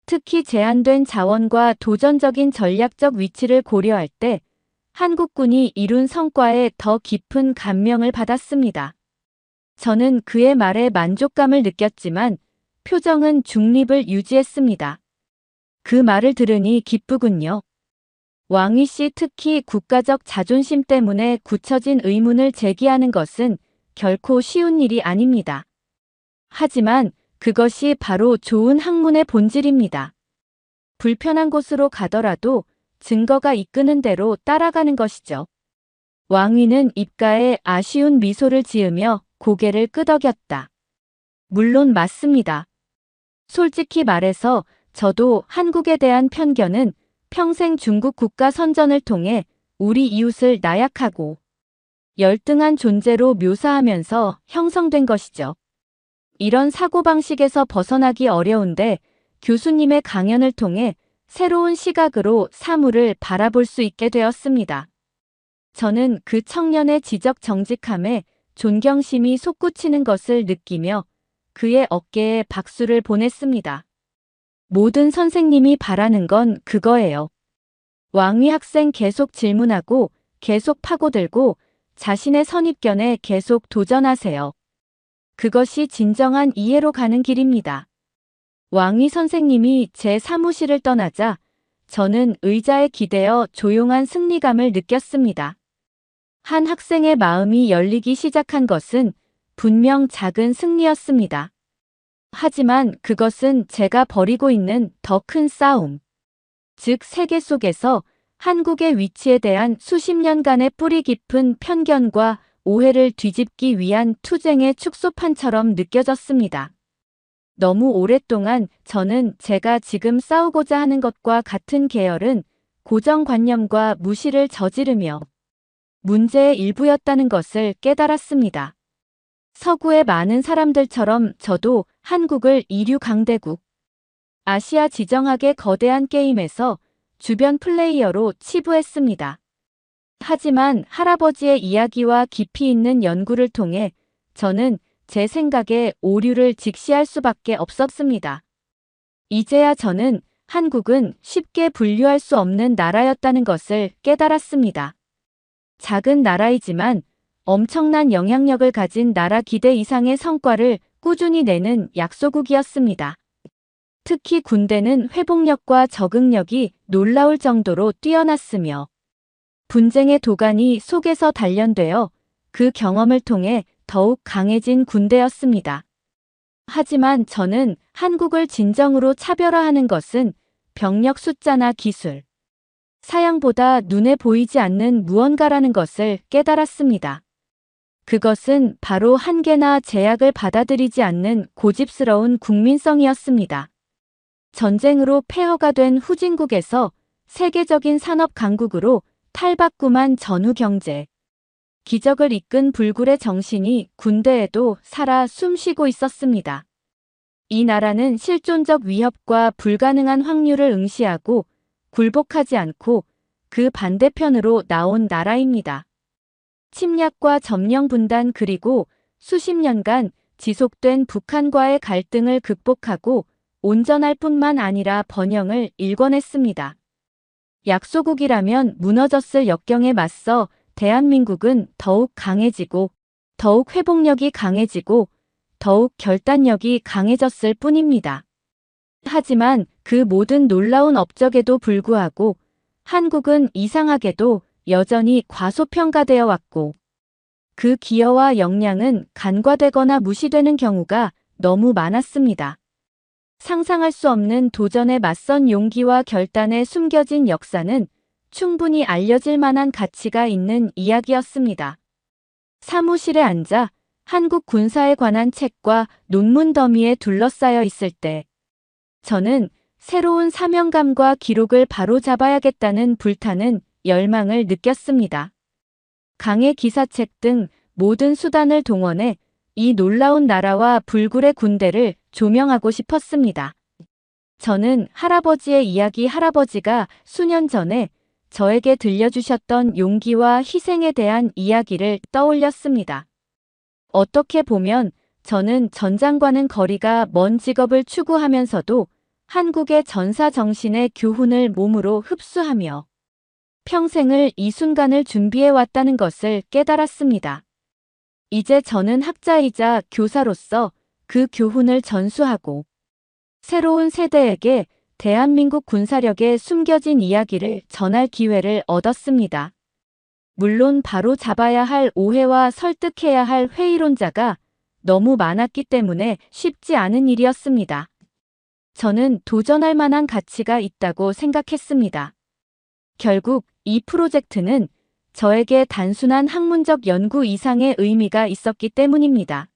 특히 제한된 자원과 도전적인 전략적 위치를 고려할 때 한국군이 이룬 성과에 더 깊은 감명을 받았습니다. 저는 그의 말에 만족감을 느꼈지만 표정은 중립을 유지했습니다. 그 말을 들으니 기쁘군요. 왕위 씨, 특히 국가적 자존심 때문에 굳혀진 의문을 제기하는 것은 결코 쉬운 일이 아닙니다. 하지만 그것이 바로 좋은 학문의 본질입니다. 불편한 곳으로 가더라도 증거가 이끄는 대로 따라가는 것이죠. 왕위는 입가에 아쉬운 미소를 지으며 고개를 끄덕였다. 물론 맞습니다. 솔직히 말해서 저도 한국에 대한 편견은 평생 중국 국가 선전을 통해 우리 이웃을 나약하고 열등한 존재로 묘사하면서 형성된 것이죠. 이런 사고방식에서 벗어나기 어려운데 교수님의 강연을 통해 새로운 시각으로 사물을 바라볼 수 있게 되었습니다. 저는 그 청년의 지적 정직함에 존경심이 솟구치는 것을 느끼며 그의 어깨에 박수를 보냈습니다. 모든 선생님이 바라는 건 그거예요. 왕위 학생 계속 질문하고 계속 파고들고 자신의 선입견에 계속 도전하세요. 그것이 진정한 이해로 가는 길입니다. 왕위 선생님이 제 사무실을 떠나자 저는 의자에 기대어 조용한 승리감을 느꼈습니다. 한 학생의 마음이 열리기 시작한 것은 분명 작은 승리였습니다. 하지만 그것은 제가 벌이고 있는 더 큰 싸움, 즉 세계 속에서 한국의 위치에 대한 수십 년간의 뿌리 깊은 편견과 오해를 뒤집기 위한 투쟁의 축소판처럼 느껴졌습니다. 너무 오랫동안 저는 제가 지금 싸우고자 하는 것과 같은 계열은 고정관념과 무시를 저지르며 문제의 일부였다는 것을 깨달았습니다. 서구의 많은 사람들처럼 저도 한국을 이류 강대국, 아시아 지정학의 거대한 게임에서 주변 플레이어로 치부했습니다. 하지만 할아버지의 이야기와 깊이 있는 연구를 통해 저는 제 생각에 오류를 직시할 수밖에 없었습니다. 이제야 저는 한국은 쉽게 분류할 수 없는 나라였다는 것을 깨달았습니다. 작은 나라이지만 엄청난 영향력을 가진 나라 기대 이상의 성과를 꾸준히 내는 약소국이었습니다. 특히 군대는 회복력과 적응력이 놀라울 정도로 뛰어났으며 분쟁의 도가니 속에서 단련되어 그 경험을 통해 더욱 강해진 군대였습니다. 하지만 저는 한국을 진정으로 차별화하는 것은 병력 숫자나 기술, 사양보다 눈에 보이지 않는 무언가라는 것을 깨달았습니다. 그것은 바로 한계나 제약을 받아들이지 않는 고집스러운 국민성이었습니다. 전쟁으로 폐허가 된 후진국에서 세계적인 산업 강국으로 탈바꿈한 전후 경제, 기적을 이끈 불굴의 정신이 군대에도 살아 숨쉬고 있었습니다. 이 나라는 실존적 위협과 불가능한 확률을 응시하고 굴복하지 않고 그 반대편으로 나온 나라입니다. 침략과 점령 분단 그리고 수십 년간 지속된 북한과의 갈등을 극복하고 온전할 뿐만 아니라 번영을 일궈냈습니다. 약소국이라면 무너졌을 역경에 맞서 대한민국은 더욱 강해지고 더욱 회복력이 강해지고 더욱 결단력이 강해졌을 뿐입니다. 하지만 그 모든 놀라운 업적에도 불구하고 한국은 이상하게도 여전히 과소평가되어 왔고 그 기여와 역량은 간과되거나 무시되는 경우가 너무 많았습니다. 상상할 수 없는 도전에 맞선 용기와 결단에 숨겨진 역사는 충분히 알려질 만한 가치가 있는 이야기였습니다. 사무실에 앉아 한국 군사에 관한 책과 논문 더미에 둘러싸여 있을 때 저는 새로운 사명감과 기록을 바로잡아야겠다는 불타는 열망을 느꼈습니다. 강의 기사책 등 모든 수단을 동원해 이 놀라운 나라와 불굴의 군대를 조명하고 싶었습니다. 저는 할아버지의 이야기 할아버지가 수년 전에 저에게 들려주셨던 용기와 희생에 대한 이야기를 떠올렸습니다. 어떻게 보면 저는 전장과는 거리가 먼 직업을 추구하면서도 한국의 전사 정신의 교훈을 몸으로 흡수하며 평생을 이 순간을 준비해왔다는 것을 깨달았습니다. 이제 저는 학자이자 교사로서 그 교훈을 전수하고 새로운 세대에게 대한민국 군사력의 숨겨진 이야기를 전할 기회를 얻었습니다. 물론 바로 잡아야 할 오해와 설득해야 할 회의론자가 너무 많았기 때문에 쉽지 않은 일이었습니다. 저는 도전할 만한 가치가 있다고 생각했습니다. 결국 이 프로젝트는 저에게 단순한 학문적 연구 이상의 의미가 있었기 때문입니다.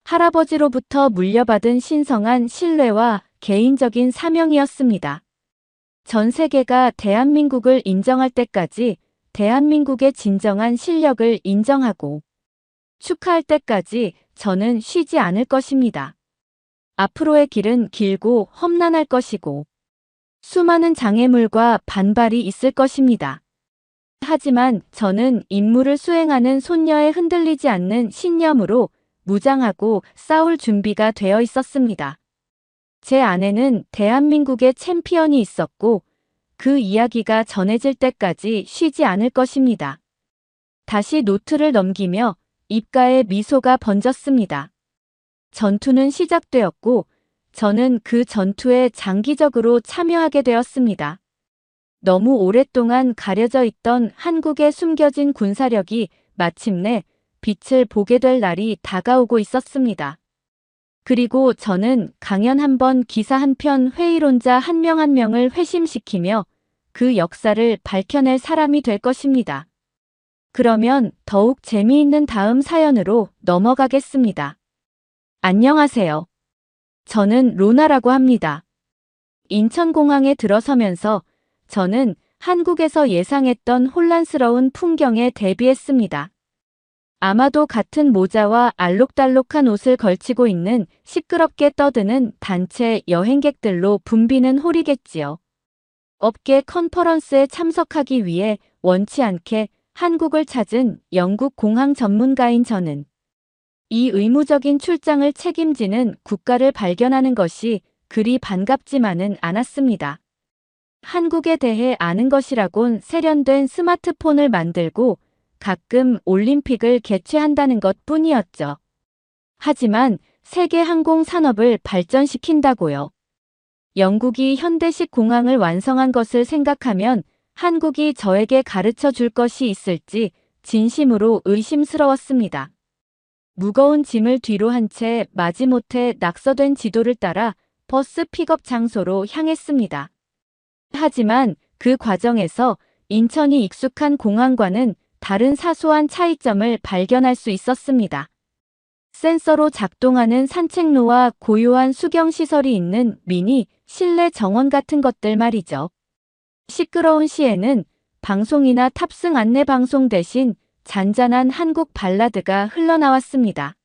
할아버지로부터 물려받은 신성한 신뢰와 개인적인 사명이었습니다. 전 세계가 대한민국을 인정할 때까지 대한민국의 진정한 실력을 인정하고 축하할 때까지 저는 쉬지 않을 것입니다. 앞으로의 길은 길고 험난할 것이고 수많은 장애물과 반발이 있을 것입니다. 하지만 저는 임무를 수행하는 손녀에 흔들리지 않는 신념으로 무장하고 싸울 준비가 되어 있었습니다. 제 안에는 대한민국의 챔피언이 있었고 그 이야기가 전해질 때까지 쉬지 않을 것입니다. 다시 노트를 넘기며 입가에 미소가 번졌습니다. 전투는 시작되었고 저는 그 전투에 장기적으로 참여하게 되었습니다. 너무 오랫동안 가려져 있던 한국의 숨겨진 군사력이 마침내 빛을 보게 될 날이 다가오고 있었습니다. 그리고 저는 강연 한 번, 기사 한 편, 회의론자 한 명 한 명을 회심시키며 그 역사를 밝혀낼 사람이 될 것입니다. 그러면 더욱 재미있는 다음 사연으로 넘어가겠습니다. 안녕하세요. 저는 로나라고 합니다. 인천공항에 들어서면서 저는 한국에서 예상했던 혼란스러운 풍경에 대비했습니다. 아마도 같은 모자와 알록달록한 옷을 걸치고 있는 시끄럽게 떠드는 단체 여행객들로 붐비는 홀이겠지요. 업계 컨퍼런스에 참석하기 위해 원치 않게 한국을 찾은 영국 공항 전문가인 저는 이 의무적인 출장을 책임지는 국가를 발견하는 것이 그리 반갑지만은 않았습니다. 한국에 대해 아는 것이라곤 세련된 스마트폰을 만들고 가끔 올림픽을 개최한다는 것 뿐이었죠. 하지만 세계 항공 산업을 발전시킨다고요. 영국이 현대식 공항을 완성한 것을 생각하면 한국이 저에게 가르쳐 줄 것이 있을지 진심으로 의심스러웠습니다. 무거운 짐을 뒤로 한 채 마지못해 낙서된 지도를 따라 버스 픽업 장소로 향했습니다. 하지만 그 과정에서 인천이 익숙한 공항과는 다른 사소한 차이점을 발견할 수 있었습니다. 센서로 작동하는 산책로와 고요한 수경시설이 있는 미니 실내 정원 같은 것들 말이죠. 시끄러운 시에는 방송이나 탑승 안내 방송 대신 잔잔한 한국 발라드가 흘러나왔습니다.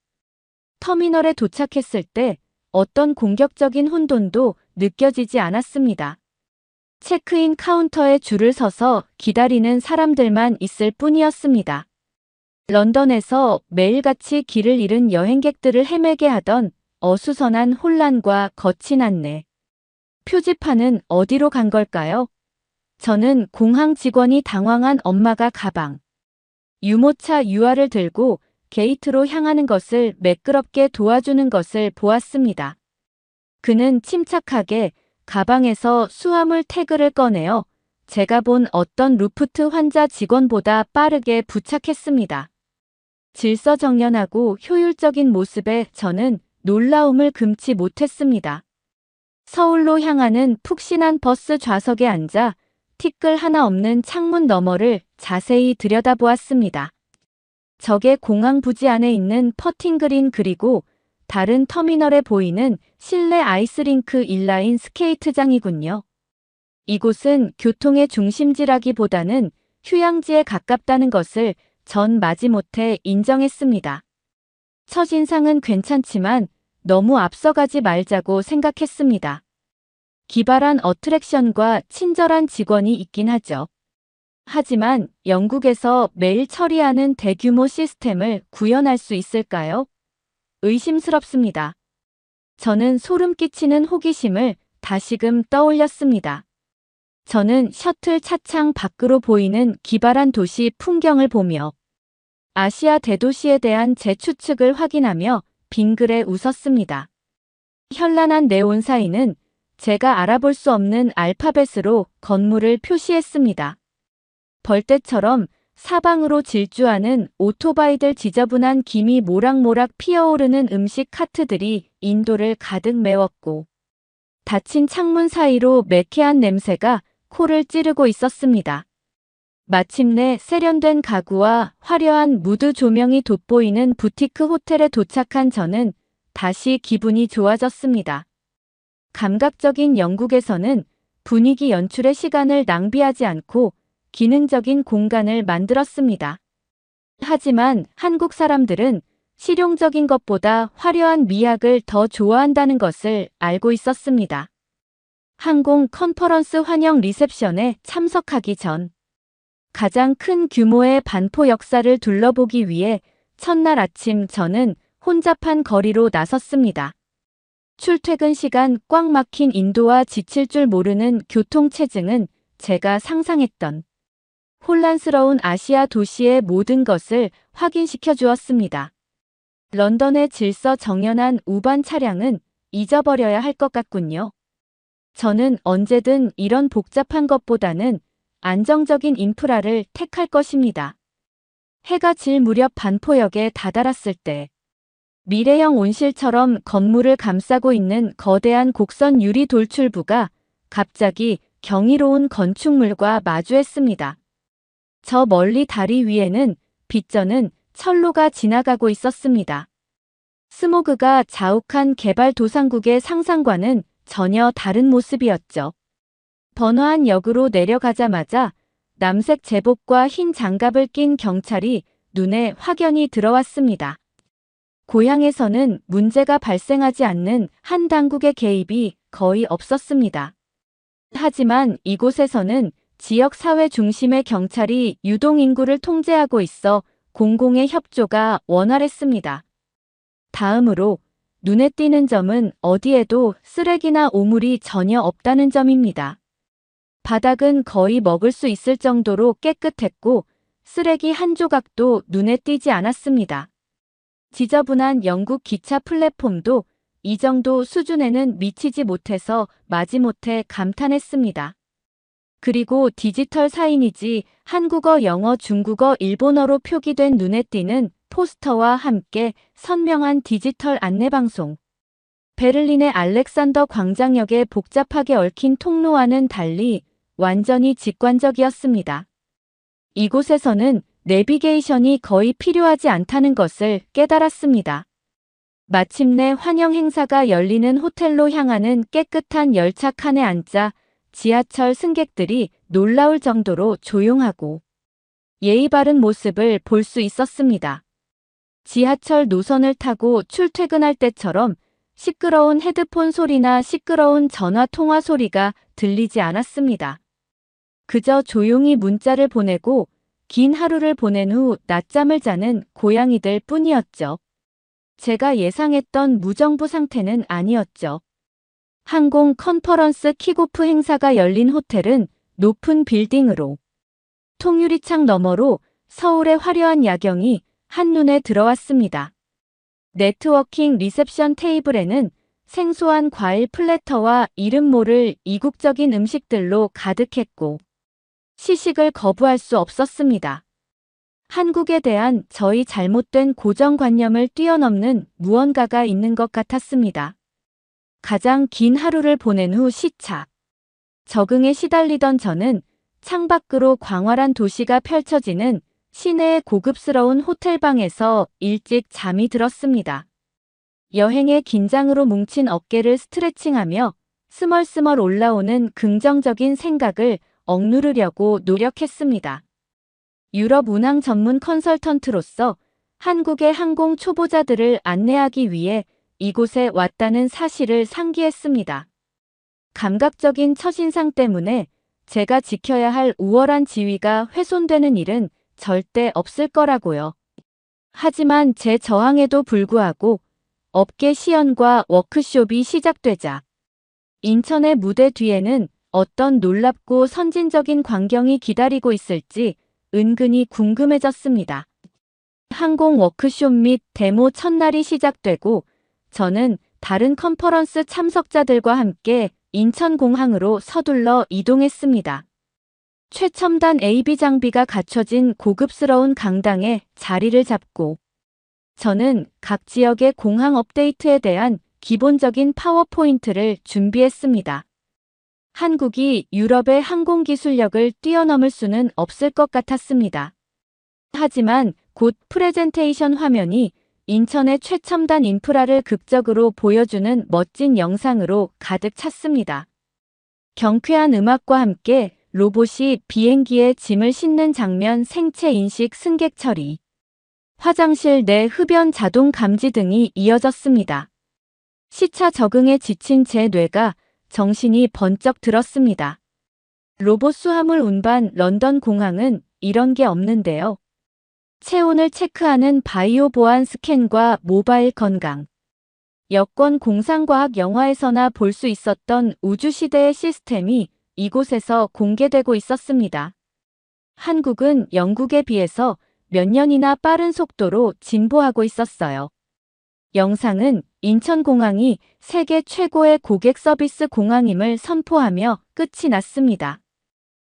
터미널에 도착했을 때 어떤 공격적인 혼돈도 느껴지지 않았습니다. 체크인 카운터에 줄을 서서 기다리는 사람들만 있을 뿐이었습니다. 런던에서 매일같이 길을 잃은 여행객들을 헤매게 하던 어수선한 혼란과 거친 안내. 표지판은 어디로 간 걸까요? 저는 공항 직원이 당황한 엄마가 가방, 유모차 유아를 들고 게이트로 향하는 것을 매끄럽게 도와주는 것을 보았습니다. 그는 침착하게 가방에서 수화물 태그를 꺼내어 제가 본 어떤 루프트 환자 직원보다 빠르게 부착했습니다. 질서정연하고 효율적인 모습에 저는 놀라움을 금치 못했습니다. 서울로 향하는 푹신한 버스 좌석에 앉아 티끌 하나 없는 창문 너머를 자세히 들여다보았습니다. 저게 공항 부지 안에 있는 퍼팅그린 그리고 다른 터미널에 보이는 실내 아이스링크 인라인 스케이트장이군요. 이곳은 교통의 중심지라기보다는 휴양지에 가깝다는 것을 전 마지못해 인정했습니다. 첫인상은 괜찮지만 너무 앞서가지 말자고 생각했습니다. 기발한 어트랙션과 친절한 직원이 있긴 하죠. 하지만 영국에서 매일 처리하는 대규모 시스템을 구현할 수 있을까요? 의심스럽습니다. 저는 소름 끼치는 호기심을 다시금 떠올렸습니다. 저는 셔틀 차창 밖으로 보이는 기발한 도시 풍경을 보며 아시아 대도시에 대한 제 추측을 확인하며 빙그레 웃었습니다. 현란한 네온 사인은 제가 알아볼 수 없는 알파벳으로 건물을 표시했습니다. 벌떼처럼 사방으로 질주하는 오토바이들, 지저분한 김이 모락모락 피어오르는 음식 카트들이 인도를 가득 메웠고 닫힌 창문 사이로 매캐한 냄새가 코를 찌르고 있었습니다. 마침내 세련된 가구와 화려한 무드 조명이 돋보이는 부티크 호텔에 도착한 저는 다시 기분이 좋아졌습니다. 감각적인 영국에서는 분위기 연출의 시간을 낭비하지 않고 기능적인 공간을 만들었습니다. 하지만 한국 사람들은 실용적인 것보다 화려한 미학을 더 좋아한다는 것을 알고 있었습니다. 항공 컨퍼런스 환영 리셉션에 참석하기 전 가장 큰 규모의 반포 역사를 둘러보기 위해 첫날 아침 저는 혼잡한 거리로 나섰습니다. 출퇴근 시간 꽉 막힌 인도와 지칠 줄 모르는 교통체증은 제가 상상했던 혼란스러운 아시아 도시의 모든 것을 확인시켜 주었습니다. 런던의 질서 정연한 우반 차량은 잊어버려야 할 것 같군요. 저는 언제든 이런 복잡한 것보다는 안정적인 인프라를 택할 것입니다. 해가 질 무렵 반포역에 다다랐을 때 미래형 온실처럼 건물을 감싸고 있는 거대한 곡선 유리 돌출부가 갑자기 경이로운 건축물과 마주했습니다. 저 멀리 다리 위에는 빗저는 철로가 지나가고 있었습니다. 스모그가 자욱한 개발도상국의 상상과는 전혀 다른 모습이었죠. 번화한 역으로 내려가자마자 남색 제복과 흰 장갑을 낀 경찰이 눈에 확연히 들어왔습니다. 고향에서는 문제가 발생하지 않는 한 당국의 개입이 거의 없었습니다. 하지만 이곳에서는 지역 사회 중심의 경찰이 유동 인구를 통제하고 있어 공공의 협조가 원활했습니다. 다음으로 눈에 띄는 점은 어디에도 쓰레기나 오물이 전혀 없다는 점입니다. 바닥은 거의 먹을 수 있을 정도로 깨끗했고 쓰레기 한 조각도 눈에 띄지 않았습니다. 지저분한 영국 기차 플랫폼도 이 정도 수준에는 미치지 못해서 마지못해 감탄했습니다. 그리고 디지털 사인이지 한국어, 영어, 중국어, 일본어로 표기된 눈에 띄는 포스터와 함께 선명한 디지털 안내방송. 베를린의 알렉산더 광장역의 복잡하게 얽힌 통로와는 달리 완전히 직관적이었습니다. 이곳에서는 내비게이션이 거의 필요하지 않다는 것을 깨달았습니다. 마침내 환영 행사가 열리는 호텔로 향하는 깨끗한 열차 칸에 앉자 지하철 승객들이 놀라울 정도로 조용하고 예의 바른 모습을 볼 수 있었습니다. 지하철 노선을 타고 출퇴근할 때처럼 시끄러운 헤드폰 소리나 시끄러운 전화 통화 소리가 들리지 않았습니다. 그저 조용히 문자를 보내고 긴 하루를 보낸 후 낮잠을 자는 고양이들 뿐이었죠. 제가 예상했던 무정부 상태는 아니었죠. 항공 컨퍼런스 킥오프 행사가 열린 호텔은 높은 빌딩으로 통유리창 너머로 서울의 화려한 야경이 한눈에 들어왔습니다. 네트워킹 리셉션 테이블에는 생소한 과일 플래터와 이름 모를 이국적인 음식들로 가득했고 시식을 거부할 수 없었습니다. 한국에 대한 저희 잘못된 고정관념을 뛰어넘는 무언가가 있는 것 같았습니다. 가장 긴 하루를 보낸 후 시차. 적응에 시달리던 저는 창밖으로 광활한 도시가 펼쳐지는 시내의 고급스러운 호텔방에서 일찍 잠이 들었습니다. 여행의 긴장으로 뭉친 어깨를 스트레칭하며 스멀스멀 올라오는 긍정적인 생각을 억누르려고 노력했습니다. 유럽 운항 전문 컨설턴트로서 한국의 항공 초보자들을 안내하기 위해 이곳에 왔다는 사실을 상기했습니다. 감각적인 첫인상 때문에 제가 지켜야 할 우월한 지위가 훼손되는 일은 절대 없을 거라고요. 하지만 제 저항에도 불구하고 업계 시연과 워크숍이 시작되자 인천의 무대 뒤에는 어떤 놀랍고 선진적인 광경이 기다리고 있을지 은근히 궁금해졌습니다. 항공 워크숍 및 데모 첫날이 시작되고 저는 다른 컨퍼런스 참석자들과 함께 인천공항으로 서둘러 이동했습니다. 최첨단 AV 장비가 갖춰진 고급스러운 강당에 자리를 잡고 저는 각 지역의 공항 업데이트에 대한 기본적인 파워포인트를 준비했습니다. 한국이 유럽의 항공기술력을 뛰어넘을 수는 없을 것 같았습니다. 하지만 곧 프레젠테이션 화면이 인천의 최첨단 인프라를 극적으로 보여주는 멋진 영상으로 가득 찼습니다. 경쾌한 음악과 함께 로봇이 비행기에 짐을 싣는 장면 생체 인식 승객 처리. 화장실 내 흡연 자동 감지 등이 이어졌습니다. 시차 적응에 지친 제 뇌가 정신이 번쩍 들었습니다. 로봇 수화물 운반 런던 공항은 이런 게 없는데요. 체온을 체크하는 바이오 보안 스캔과 모바일 건강. 여권 공상과학 영화에서나 볼 수 있었던 우주시대의 시스템이 이곳에서 공개되고 있었습니다. 한국은 영국에 비해서 몇 년이나 빠른 속도로 진보하고 있었어요. 영상은 인천공항이 세계 최고의 고객 서비스 공항임을 선포하며 끝이 났습니다.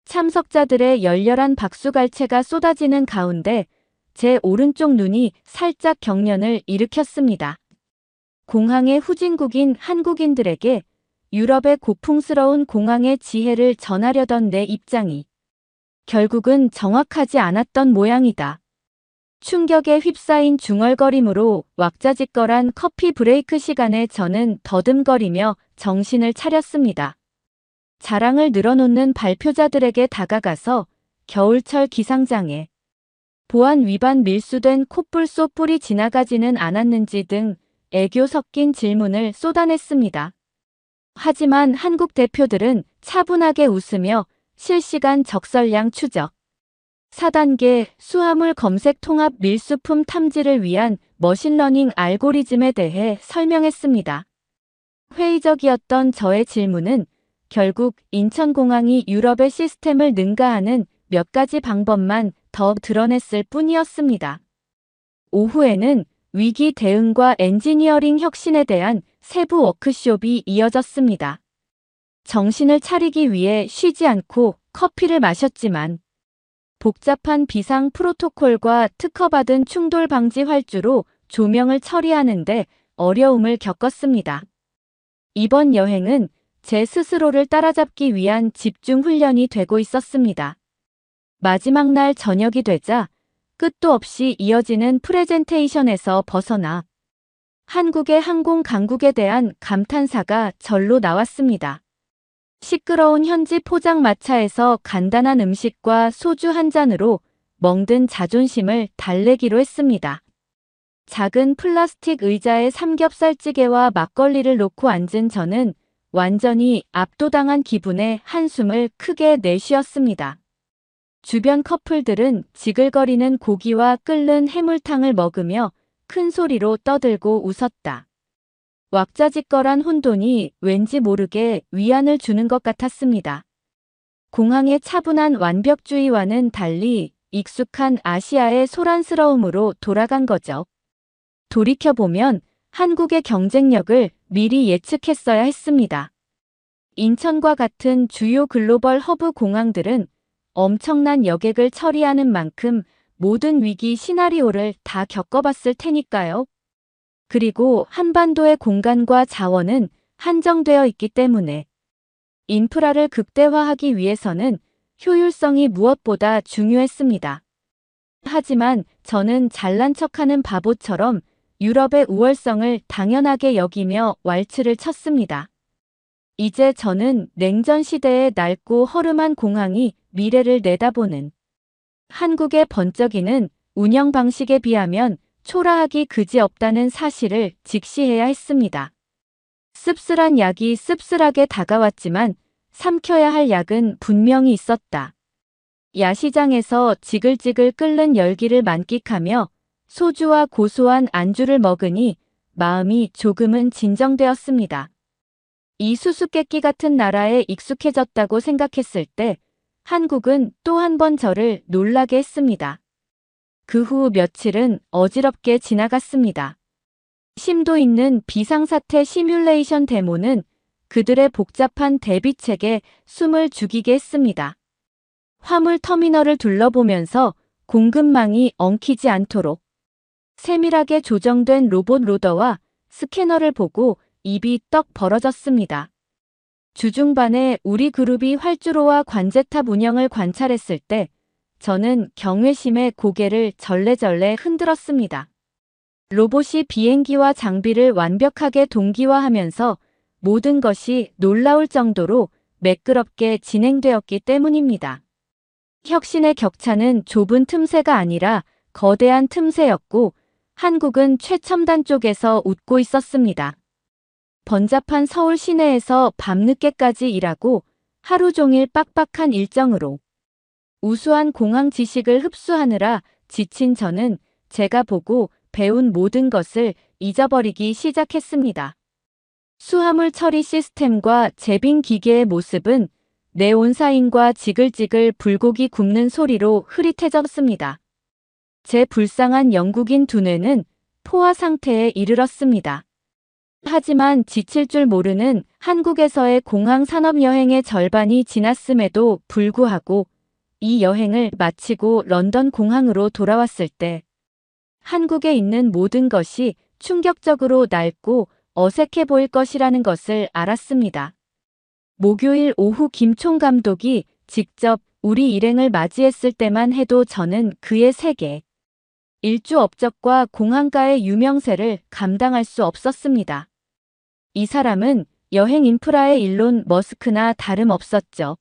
참석자들의 열렬한 박수갈채가 쏟아지는 가운데 제 오른쪽 눈이 살짝 경련을 일으켰습니다. 공항의 후진국인 한국인들에게 유럽의 고풍스러운 공항의 지혜를 전하려던 내 입장이 결국은 정확하지 않았던 모양이다. 충격에 휩싸인 중얼거림으로 왁자지껄한 커피 브레이크 시간에 저는 더듬거리며 정신을 차렸습니다. 자랑을 늘어놓는 발표자들에게 다가가서 겨울철 기상장애, 보안 위반 밀수된 콧불 뿔이 지나가지는 않았는지 등 애교 섞인 질문을 쏟아냈습니다. 하지만 한국 대표들은 차분하게 웃으며 실시간 적설량 추적, 4단계 수화물 검색 통합 밀수품 탐지를 위한 머신러닝 알고리즘에 대해 설명했습니다. 회의적이었던 저의 질문은 결국 인천공항이 유럽의 시스템을 능가하는 몇 가지 방법만 더 드러냈을 뿐이었습니다. 오후에는 위기 대응과 엔지니어링 혁신에 대한 세부 워크숍이 이어졌습니다. 정신을 차리기 위해 쉬지 않고 커피를 마셨지만 복잡한 비상 프로토콜과 특허받은 충돌 방지 활주로 조명을 처리하는데 어려움을 겪었습니다. 이번 여행은 제 스스로를 따라잡기 위한 집중 훈련이 되고 있었습니다. 마지막 날 저녁이 되자 끝도 없이 이어지는 프레젠테이션에서 벗어나 한국의 항공 강국에 대한 감탄사가 절로 나왔습니다. 시끄러운 현지 포장마차에서 간단한 음식과 소주 한 잔으로 멍든 자존심을 달래기로 했습니다. 작은 플라스틱 의자에 삼겹살찌개와 막걸리를 놓고 앉은 저는 완전히 압도당한 기분에 한숨을 크게 내쉬었습니다. 주변 커플들은 지글거리는 고기와 끓는 해물탕을 먹으며 큰 소리로 떠들고 웃었다. 왁자지껄한 혼돈이 왠지 모르게 위안을 주는 것 같았습니다. 공항의 차분한 완벽주의와는 달리 익숙한 아시아의 소란스러움으로 돌아간 거죠. 돌이켜보면 한국의 경쟁력을 미리 예측했어야 했습니다. 인천과 같은 주요 글로벌 허브 공항들은 엄청난 여객을 처리하는 만큼 모든 위기 시나리오를 다 겪어봤을 테니까요. 그리고 한반도의 공간과 자원은 한정되어 있기 때문에 인프라를 극대화하기 위해서는 효율성이 무엇보다 중요했습니다. 하지만 저는 잘난 척하는 바보처럼 유럽의 우월성을 당연하게 여기며 왈츠를 쳤습니다. 이제 저는 냉전 시대의 낡고 허름한 공항이 미래를 내다보는 한국의 번쩍이는 운영 방식에 비하면 초라하기 그지없다는 사실을 직시해야 했습니다. 씁쓸한 약이 씁쓸하게 다가왔지만 삼켜야 할 약은 분명히 있었다. 야시장에서 지글지글 끓는 열기를 만끽하며 소주와 고소한 안주를 먹으니 마음이 조금은 진정되었습니다. 이 수수께끼 같은 나라에 익숙해졌다고 생각했을 때 한국은 또 한 번 저를 놀라게 했습니다. 그 후 며칠은 어지럽게 지나갔습니다. 심도 있는 비상사태 시뮬레이션 데모는 그들의 복잡한 대비책에 숨을 죽이게 했습니다. 화물 터미널을 둘러보면서 공급망이 엉키지 않도록 세밀하게 조정된 로봇 로더와 스캐너를 보고 입이 떡 벌어졌습니다. 주중반에 우리 그룹이 활주로와 관제탑 운영을 관찰했을 때 저는 경외심에 고개를 절레절레 흔들었습니다. 로봇이 비행기와 장비를 완벽하게 동기화하면서 모든 것이 놀라울 정도로 매끄럽게 진행되었기 때문입니다. 혁신의 격차는 좁은 틈새가 아니라 거대한 틈새였고 한국은 최첨단 쪽에서 웃고 있었습니다. 번잡한 서울 시내에서 밤늦게까지 일하고 하루 종일 빡빡한 일정으로 우수한 공항 지식을 흡수하느라 지친 저는 제가 보고 배운 모든 것을 잊어버리기 시작했습니다. 수화물 처리 시스템과 제빙 기계의 모습은 네온사인과 지글지글 불고기 굽는 소리로 흐릿해졌습니다. 제 불쌍한 영국인 두뇌는 포화 상태에 이르렀습니다. 하지만 지칠 줄 모르는 한국에서의 공항 산업 여행의 절반이 지났음에도 불구하고 이 여행을 마치고 런던 공항으로 돌아왔을 때 한국에 있는 모든 것이 충격적으로 낡고 어색해 보일 것이라는 것을 알았습니다. 목요일 오후 김총 감독이 직접 우리 일행을 맞이했을 때만 해도 저는 그의 세계, 일주 업적과 공항가의 유명세를 감당할 수 없었습니다. 이 사람은 여행 인프라의 일론 머스크나 다름없었죠.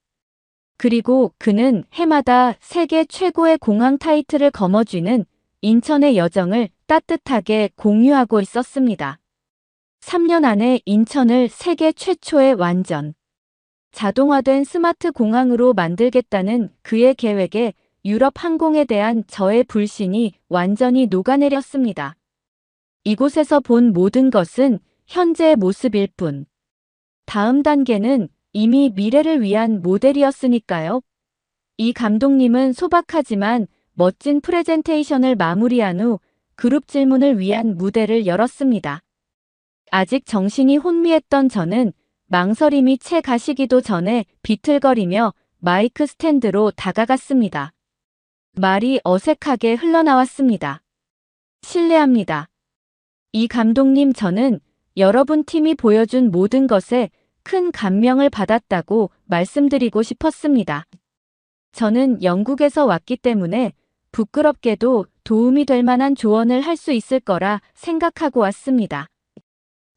그리고 그는 해마다 세계 최고의 공항 타이틀을 거머쥐는 인천의 여정을 따뜻하게 공유하고 있었습니다. 3년 안에 인천을 세계 최초의 완전 자동화된 스마트 공항으로 만들겠다는 그의 계획에 유럽 항공에 대한 저의 불신이 완전히 녹아내렸습니다. 이곳에서 본 모든 것은 현재의 모습일 뿐. 다음 단계는 이미 미래를 위한 모델이었으니까요. 이 감독님은 소박하지만 멋진 프레젠테이션을 마무리한 후 그룹 질문을 위한 무대를 열었습니다. 아직 정신이 혼미했던 저는 망설임이 채 가시기도 전에 비틀거리며 마이크 스탠드로 다가갔습니다. 말이 어색하게 흘러나왔습니다. 실례합니다. 이 감독님, 저는 여러분 팀이 보여준 모든 것에 큰 감명을 받았다고 말씀드리고 싶었습니다. 저는 영국에서 왔기 때문에 부끄럽게도 도움이 될 만한 조언을 할 수 있을 거라 생각하고 왔습니다.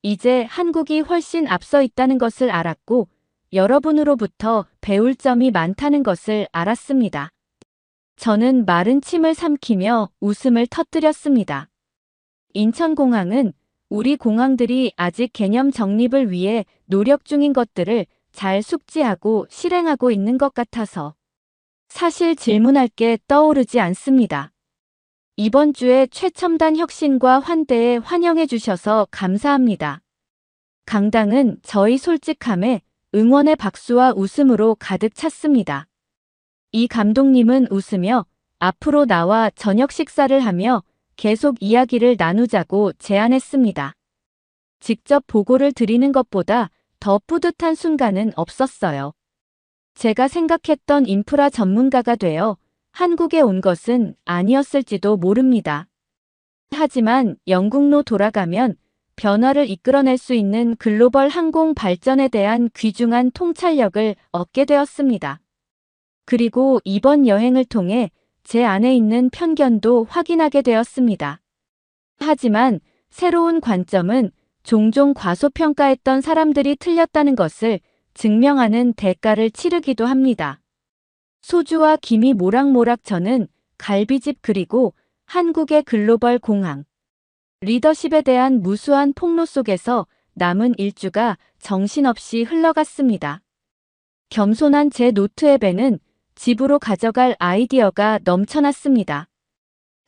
이제 한국이 훨씬 앞서 있다는 것을 알았고 여러분으로부터 배울 점이 많다는 것을 알았습니다. 저는 마른 침을 삼키며 웃음을 터뜨렸습니다. 인천공항은 우리 공항들이 아직 개념 정립을 위해 노력 중인 것들을 잘 숙지하고 실행하고 있는 것 같아서 사실 질문할 게 떠오르지 않습니다. 이번 주에 최첨단 혁신과 환대에 환영해 주셔서 감사합니다. 강당은 저희 솔직함에 응원의 박수와 웃음으로 가득 찼습니다. 이 감독님은 웃으며 앞으로 나와 저녁 식사를 하며 계속 이야기를 나누자고 제안했습니다. 직접 보고를 드리는 것보다 더 뿌듯한 순간은 없었어요. 제가 생각했던 인프라 전문가가 되어 한국에 온 것은 아니었을지도 모릅니다. 하지만 영국로 돌아가면 변화를 이끌어낼 수 있는 글로벌 항공 발전에 대한 귀중한 통찰력을 얻게 되었습니다. 그리고 이번 여행을 통해 제 안에 있는 편견도 확인하게 되었습니다. 하지만 새로운 관점은 종종 과소평가했던 사람들이 틀렸다는 것을 증명하는 대가를 치르기도 합니다. 소주와 김이 모락모락 저는 갈비집 그리고 한국의 글로벌 공항, 리더십에 대한 무수한 폭로 속에서 남은 일주가 정신없이 흘러갔습니다. 겸손한 제 노트 앱에는 집으로 가져갈 아이디어가 넘쳐났습니다.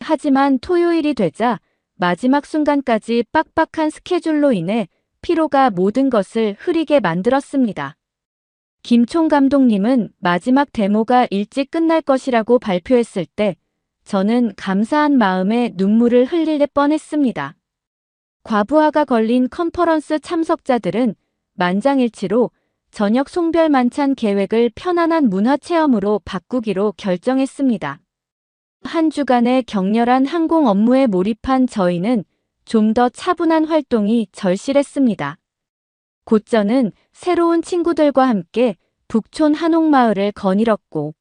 하지만 토요일이 되자 마지막 순간까지 빡빡한 스케줄로 인해 피로가 모든 것을 흐리게 만들었습니다. 김총 감독님은 마지막 데모가 일찍 끝날 것이라고 발표했을 때 저는 감사한 마음에 눈물을 흘릴 뻔했습니다. 과부하가 걸린 컨퍼런스 참석자들은 만장일치로 저녁 송별 만찬 계획을 편안한 문화체험으로 바꾸기로 결정했습니다. 한 주간의 격렬한 항공 업무에 몰입한 저희는 좀 더 차분한 활동이 절실했습니다. 곧 저는 새로운 친구들과 함께 북촌 한옥마을을 거닐었고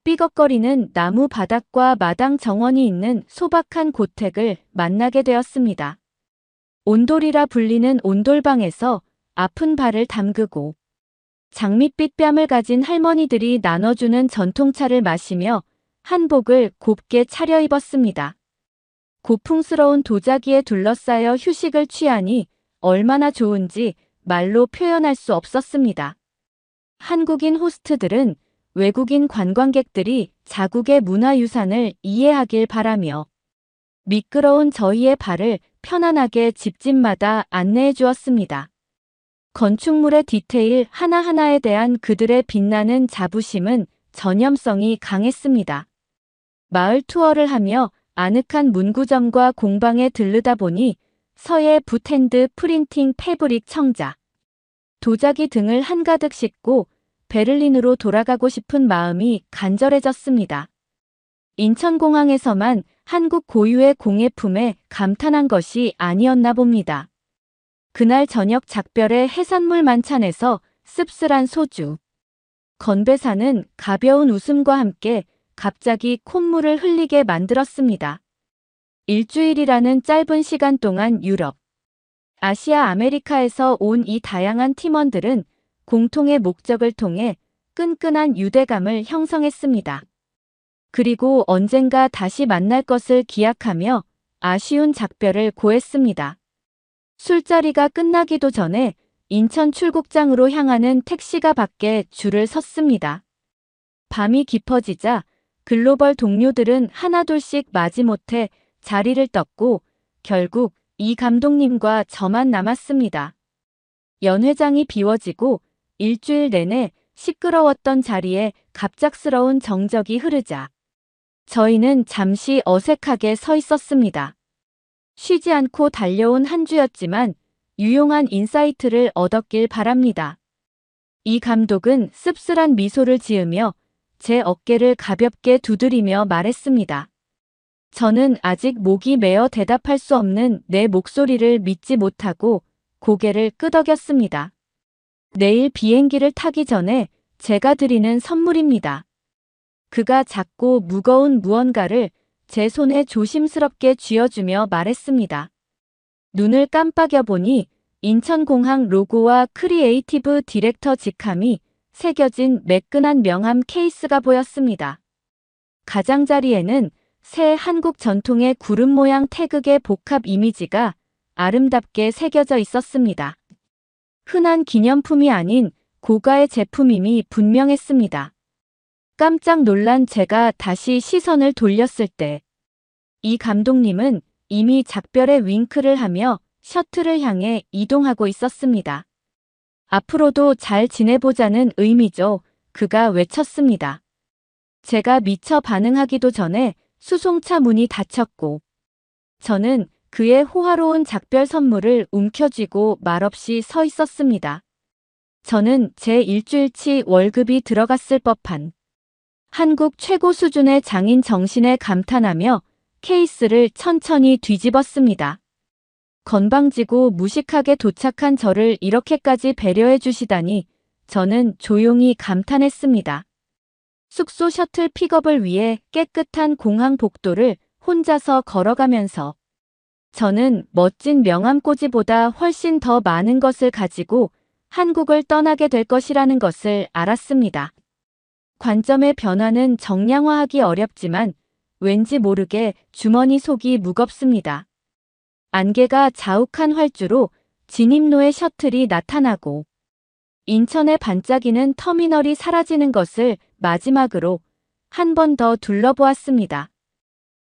삐걱거리는 나무 바닥과 마당 정원이 있는 소박한 고택을 만나게 되었습니다. 온돌이라 불리는 온돌방에서 아픈 발을 담그고 장밋빛 뺨을 가진 할머니들이 나눠주는 전통차를 마시며 한복을 곱게 차려입었습니다. 고풍스러운 도자기에 둘러싸여 휴식을 취하니 얼마나 좋은지 말로 표현할 수 없었습니다. 한국인 호스트들은 외국인 관광객들이 자국의 문화유산을 이해하길 바라며 미끄러운 저희의 발을 편안하게 집집마다 안내해 주었습니다. 건축물의 디테일 하나하나에 대한 그들의 빛나는 자부심은 전염성이 강했습니다. 마을 투어를 하며 아늑한 문구점과 공방에 들르다 보니 서예 붓핸드 프린팅 패브릭 청자, 도자기 등을 한가득 싣고 베를린으로 돌아가고 싶은 마음이 간절해졌습니다. 인천공항에서만 한국 고유의 공예품에 감탄한 것이 아니었나 봅니다. 그날 저녁 작별의 해산물 만찬에서 씁쓸한 소주, 건배사는 가벼운 웃음과 함께 갑자기 콧물을 흘리게 만들었습니다. 일주일이라는 짧은 시간 동안 유럽, 아시아, 아메리카에서 온 이 다양한 팀원들은 공통의 목적을 통해 끈끈한 유대감을 형성했습니다. 그리고 언젠가 다시 만날 것을 기약하며 아쉬운 작별을 고했습니다. 술자리가 끝나기도 전에 인천 출국장으로 향하는 택시가 밖에 줄을 섰습니다. 밤이 깊어지자 글로벌 동료들은 하나둘씩 마지못해 자리를 떴고 결국 이 감독님과 저만 남았습니다. 연회장이 비워지고 일주일 내내 시끄러웠던 자리에 갑작스러운 정적이 흐르자 저희는 잠시 어색하게 서 있었습니다. 쉬지 않고 달려온 한 주였지만 유용한 인사이트를 얻었길 바랍니다. 이 감독은 씁쓸한 미소를 지으며 제 어깨를 가볍게 두드리며 말했습니다. 저는 아직 목이 메어 대답할 수 없는 내 목소리를 믿지 못하고 고개를 끄덕였습니다. 내일 비행기를 타기 전에 제가 드리는 선물입니다. 그가 작고 무거운 무언가를 제 손에 조심스럽게 쥐어주며 말했습니다. 눈을 깜빡여 보니 인천공항 로고와 크리에이티브 디렉터 직함이 새겨진 매끈한 명함 케이스가 보였습니다. 가장자리에는 새 한국 전통의 구름 모양 태극의 복합 이미지가 아름답게 새겨져 있었습니다. 흔한 기념품이 아닌 고가의 제품임이 분명했습니다. 깜짝 놀란 제가 다시 시선을 돌렸을 때 이 감독님은 이미 작별의 윙크를 하며 셔틀을 향해 이동하고 있었습니다. 앞으로도 잘 지내보자는 의미죠. 그가 외쳤습니다. 제가 미처 반응하기도 전에 수송차 문이 닫혔고 저는 그의 호화로운 작별 선물을 움켜쥐고 말없이 서 있었습니다. 저는 제 일주일치 월급이 들어갔을 법한 한국 최고 수준의 장인 정신에 감탄하며 케이스를 천천히 뒤집었습니다. 건방지고 무식하게 도착한 저를 이렇게까지 배려해 주시다니 저는 조용히 감탄했습니다. 숙소 셔틀 픽업을 위해 깨끗한 공항 복도를 혼자서 걸어가면서 저는 멋진 명함꽂이보다 훨씬 더 많은 것을 가지고 한국을 떠나게 될 것이라는 것을 알았습니다. 관점의 변화는 정량화하기 어렵지만 왠지 모르게 주머니 속이 무겁습니다. 안개가 자욱한 활주로 진입로의 셔틀이 나타나고 인천의 반짝이는 터미널이 사라지는 것을 마지막으로 한 번 더 둘러보았습니다.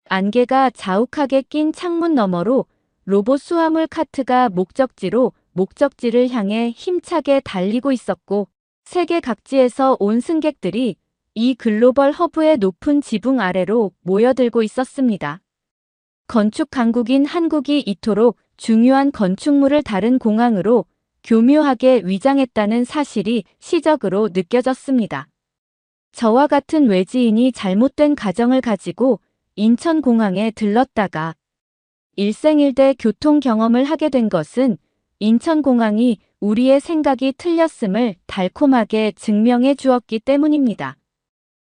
안개가 자욱하게 낀 창문 너머로 로봇 수화물 카트가 목적지를 향해 힘차게 달리고 있었고 세계 각지에서 온 승객들이 이 글로벌 허브의 높은 지붕 아래로 모여들고 있었습니다. 건축 강국인 한국이 이토록 중요한 건축물을 다른 공항으로 교묘하게 위장했다는 사실이 시적으로 느껴졌습니다. 저와 같은 외지인이 잘못된 가정을 가지고 인천공항에 들렀다가 일생일대 교통 경험을 하게 된 것은 인천공항이 우리의 생각이 틀렸음을 달콤하게 증명해 주었기 때문입니다.